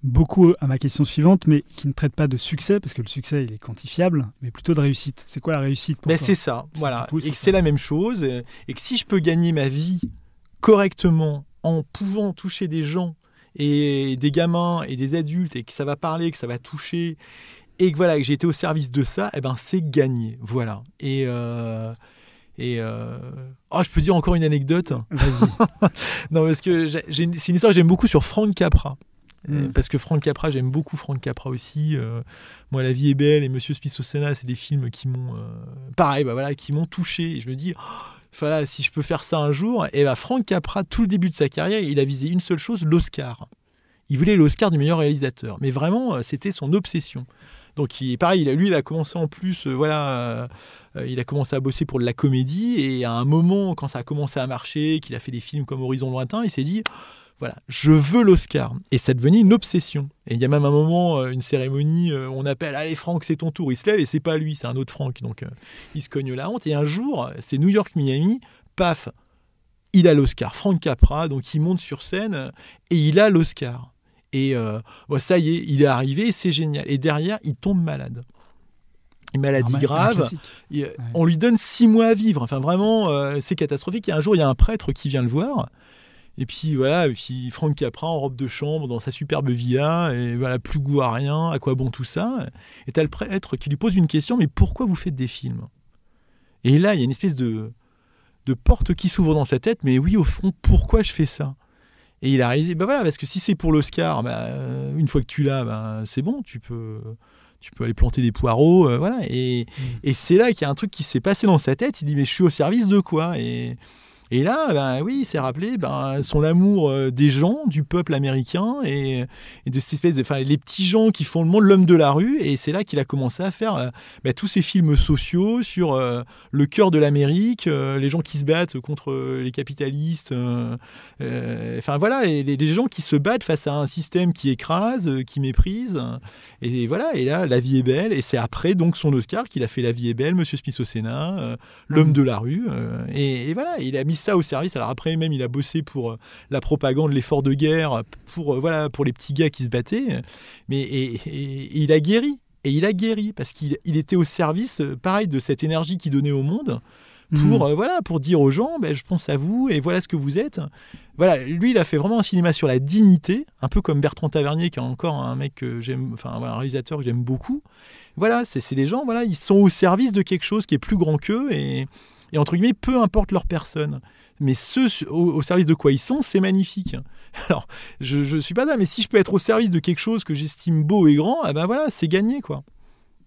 beaucoup à ma question suivante, mais qui ne traite pas de succès, parce que le succès il est quantifiable, mais plutôt de réussite. C'est quoi la réussite pour toi ?
C'est ça, voilà. Et que c'est la même chose, et que si je peux gagner ma vie correctement en pouvant toucher des gens et des gamins et des adultes, et que ça va parler, que ça va toucher, et que que j'ai été au service de ça, c'est gagné, voilà. Je peux dire encore une anecdote.
Vas-y.
Non, parce que c'est une histoire que j'aime beaucoup sur Frank Capra. Parce que Frank Capra, j'aime beaucoup Frank Capra aussi. Moi, La vie est belle et Monsieur Smith au Sénat, c'est des films qui m'ont qui m'ont touché. Et je me dis, si je peux faire ça un jour. Et Frank Capra, tout le début de sa carrière, il a visé une seule chose, l'Oscar. Il voulait l'Oscar du meilleur réalisateur. Mais vraiment, c'était son obsession. Donc, il a commencé en plus, il a commencé à bosser pour de la comédie, et à un moment, quand ça a commencé à marcher, qu'il a fait des films comme Horizon Lointain, il s'est dit, je veux l'Oscar. Et ça devenait une obsession. Et il y a même un moment, une cérémonie, on appelle, allez Franck, c'est ton tour. Il se lève et c'est pas lui, c'est un autre Franck. Donc, il se cogne la honte. Et un jour, c'est New York-Miami, paf, il a l'Oscar. Frank Capra, donc il monte sur scène et il a l'Oscar. Et ça y est, il est arrivé, c'est génial. Et derrière, il tombe malade. Une maladie grave. On lui donne 6 mois à vivre. Enfin, vraiment, c'est catastrophique. Et un jour, il y a un prêtre qui vient le voir. Et puis, Frank Capra en robe de chambre, dans sa superbe villa. Et plus goût à rien. À quoi bon tout ça ? Et t'as le prêtre qui lui pose une question. Mais pourquoi vous faites des films ? Et là, il y a une espèce de porte qui s'ouvre dans sa tête. Mais oui, au fond, pourquoi je fais ça ? Et il a réalisé, parce que si c'est pour l'Oscar, une fois que tu l'as, c'est bon, tu peux aller planter des poireaux, Et c'est là qu'il y a un truc qui s'est passé dans sa tête. Il dit, mais je suis au service de quoi ? Et là, il s'est rappelé son amour des gens, du peuple américain et de cette espèce les petits gens qui font le monde, l'homme de la rue. Et c'est là qu'il a commencé à faire tous ces films sociaux sur le cœur de l'Amérique, les gens qui se battent contre les capitalistes, et les gens qui se battent face à un système qui écrase, qui méprise. Et là, La vie est belle. Et c'est après donc son Oscar qu'il a fait La vie est belle, Monsieur Smith au Sénat, l'homme de la rue. Il a mis ça au service. Alors après, même, il a bossé pour la propagande, l'effort de guerre, pour les petits gars qui se battaient. Mais il a guéri. Et il a guéri parce qu'il était au service, pareil, de cette énergie qu'il donnait au monde pour dire aux gens, je pense à vous et voilà ce que vous êtes. Lui, il a fait vraiment un cinéma sur la dignité, un peu comme Bertrand Tavernier, qui est encore un mec que j'aime, un réalisateur que j'aime beaucoup. C'est des gens, ils sont au service de quelque chose qui est plus grand qu'eux et Et entre guillemets, peu importe leur personne. Mais ceux au service de quoi ils sont, c'est magnifique. Alors, je suis pas là, mais si je peux être au service de quelque chose que j'estime beau et grand, ben voilà, c'est gagné, quoi.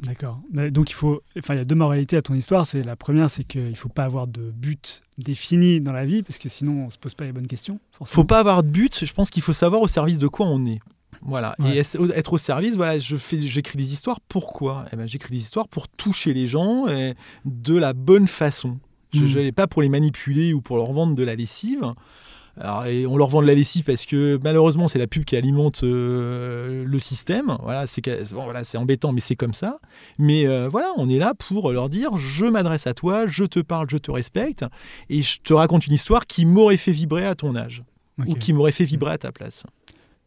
D'accord. Donc il y a deux moralités à ton histoire. La première, c'est qu'il ne faut pas avoir de but défini dans la vie, parce que sinon on ne se pose pas les bonnes questions.
Il ne faut pas avoir de but. Je pense qu'il faut savoir au service de quoi on est. Voilà. Ouais. Et être au service, voilà, j'écris des histoires. Pourquoi ? J'écris des histoires pour toucher les gens de la bonne façon. Je n'allais pas pour les manipuler ou pour leur vendre de la lessive. Alors, et on leur vend de la lessive parce que malheureusement c'est la pub qui alimente le système. Voilà, c'est embêtant, mais c'est comme ça. Mais voilà, on est là pour leur dire je m'adresse à toi, je te parle, je te respecte, et je te raconte une histoire qui m'aurait fait vibrer à ton âge, ou qui m'aurait fait vibrer à ta place.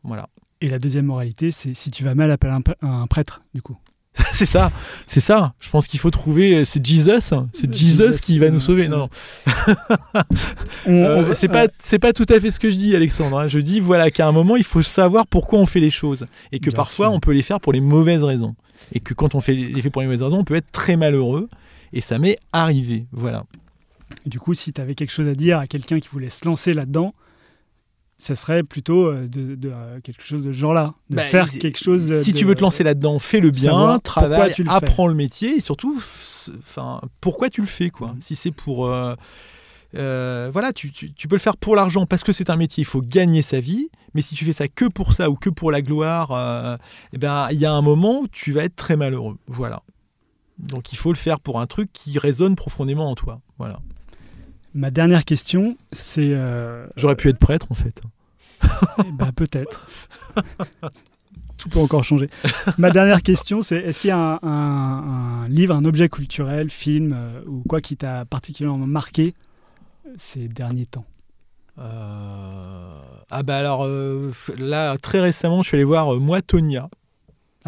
Voilà.
Et la deuxième moralité, c'est si tu vas mal, appelle un prêtre, du coup.
C'est ça. Je pense qu'il faut trouver. C'est Jesus qui va nous sauver. Non. C'est pas tout à fait ce que je dis, Alexandre. Je dis voilà qu'à un moment il faut savoir pourquoi on fait les choses et que parfois on peut les faire pour les mauvaises raisons et que quand on les fait pour les mauvaises raisons, on peut être très malheureux et ça m'est arrivé. Voilà.
Et du coup, si tu avais quelque chose à dire à quelqu'un qui voulait se lancer là-dedans, ça serait plutôt de quelque chose de ce genre-là, faire quelque chose.
Si tu veux te lancer là-dedans, fais-le bien, travaille, apprends le métier et surtout, pourquoi tu le fais, quoi. Si c'est pour, voilà, tu peux le faire pour l'argent parce que c'est un métier, il faut gagner sa vie. Mais si tu fais ça que pour ça ou que pour la gloire, il y a un moment où tu vas être très malheureux. Voilà. Donc il faut le faire pour un truc qui résonne profondément en toi. Voilà.
Ma dernière question, c'est...
J'aurais pu être prêtre, en fait.
Peut-être. Tout peut encore changer. Ma dernière question, c'est est-ce qu'il y a un livre, un objet culturel, film ou quoi qui t'a particulièrement marqué ces derniers temps ?
Là, très récemment, je suis allé voir Moi, Tonya.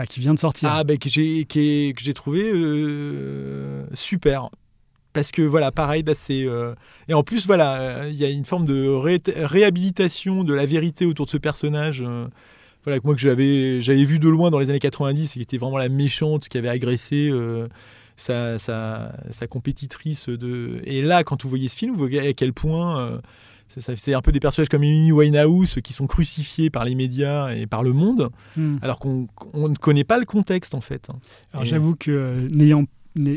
Qui vient de sortir.
Que j'ai trouvé super. Parce que voilà, pareil, là, c'est et en plus voilà, il y a une forme de réhabilitation de la vérité autour de ce personnage. Voilà, que moi que j'avais vu de loin dans les années 90, qui était vraiment la méchante qui avait agressé sa compétitrice Et là, quand vous voyez ce film, vous voyez à quel point c'est un peu des personnages comme Amy Winehouse qui sont crucifiés par les médias et par le monde, alors qu'on ne connaît pas le contexte en fait.
Alors j'avoue que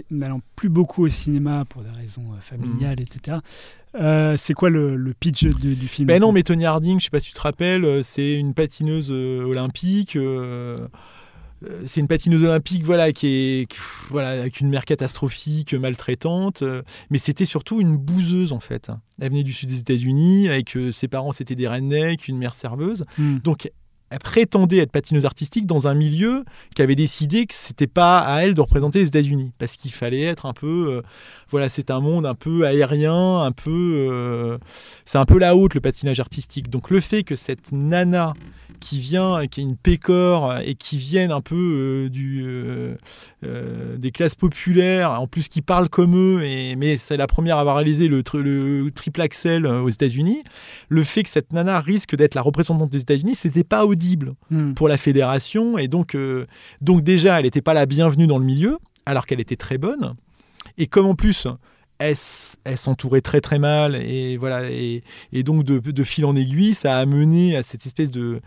n'allant plus beaucoup au cinéma pour des raisons familiales, etc. C'est quoi le pitch du film ?
Non, mais Tonya Harding, je sais pas si tu te rappelles, c'est une patineuse olympique. C'est une patineuse olympique, voilà, avec une mère catastrophique, maltraitante. Mais c'était surtout une bouseuse en fait. Elle venait du sud des États-Unis, avec ses parents c'était des rednecks, une mère serveuse. Donc elle prétendait être patineuse artistique dans un milieu qui avait décidé que c'était pas à elle de représenter les États-Unis parce qu'il fallait être un peu c'est un monde un peu aérien, c'est un peu la haute le patinage artistique. Donc le fait que cette nana qui est une pécore et qui viennent un peu des classes populaires, en plus qui parlent comme eux, mais c'est la première à avoir réalisé le triple axel aux États-Unis. Le fait que cette nana risque d'être la représentante des États-Unis, c'était pas audible pour la fédération, et donc déjà elle n'était pas la bienvenue dans le milieu, alors qu'elle était très bonne. Et comme en plus elle s'entourait très très mal, et voilà, et donc de fil en aiguille, ça a mené à cette espèce de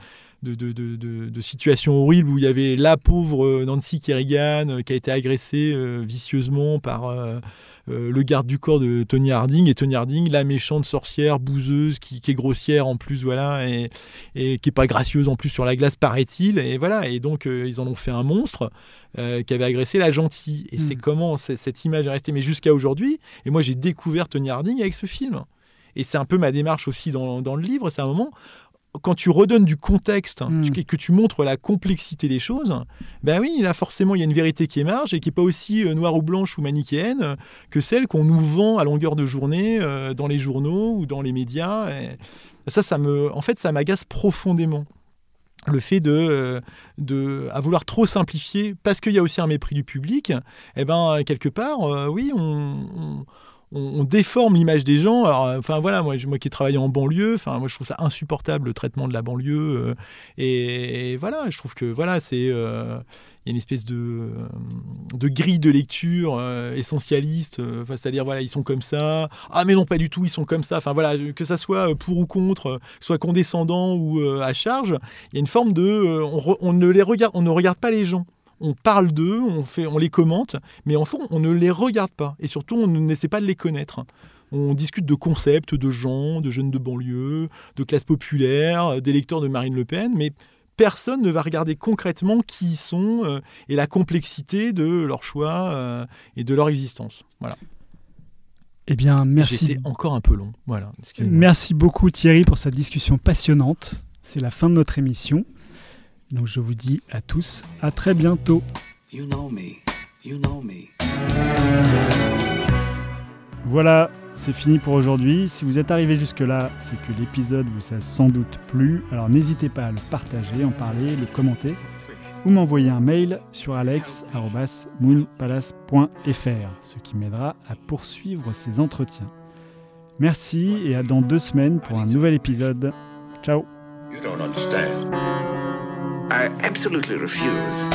situation horrible où il y avait la pauvre Nancy Kerrigan qui a été agressée vicieusement par le garde du corps de Tonya Harding, et Tonya Harding, la méchante sorcière bouseuse qui est grossière en plus, voilà, et qui est pas gracieuse en plus sur la glace, paraît-il, et voilà, et donc ils en ont fait un monstre qui avait agressé la gentille, et c'est comment cette image est restée, mais jusqu'à aujourd'hui. Et moi j'ai découvert Tonya Harding avec ce film, et c'est un peu ma démarche aussi dans le livre. C'est un moment, quand tu redonnes du contexte, que tu montres la complexité des choses, oui, là forcément il y a une vérité qui émerge et qui n'est pas aussi noire ou blanche ou manichéenne que celle qu'on nous vend à longueur de journée dans les journaux ou dans les médias. Et ça m'agace profondément. Le fait à vouloir trop simplifier, parce qu'il y a aussi un mépris du public, quelque part, oui, on déforme l'image des gens. Alors, enfin voilà, moi qui ai travaillé en banlieue, enfin moi je trouve ça insupportable le traitement de la banlieue. Et voilà, je trouve que voilà, c'est il y a une espèce de grille de lecture essentialiste. C'est-à-dire voilà, ils sont comme ça. Ah mais non pas du tout, ils sont comme ça. Enfin voilà, que ça soit pour ou contre, soit condescendant ou à charge, il y a une forme de on ne regarde pas les gens. On parle d'eux, on les commente, mais en fond, on ne les regarde pas. Et surtout, on n'essaie pas de les connaître. On discute de concepts, de gens, de jeunes de banlieue, de classe populaire, d'électeurs de Marine Le Pen, mais personne ne va regarder concrètement qui ils sont et la complexité de leur choix et de leur existence. Voilà.
Eh bien, merci.
J'étais encore un peu long. Voilà.
Merci beaucoup Thierry pour cette discussion passionnante. C'est la fin de notre émission. Donc je vous dis à tous, à très bientôt.
You know me. You know me.
Voilà, c'est fini pour aujourd'hui. Si vous êtes arrivé jusque-là, c'est que l'épisode vous a sans doute plu. Alors n'hésitez pas à le partager, en parler, le commenter ou m'envoyer un mail sur alex@moonpalace.fr, ce qui m'aidera à poursuivre ces entretiens. Merci et à dans 2 semaines pour un nouvel épisode. Ciao.
You don't understand.
I absolutely refuse.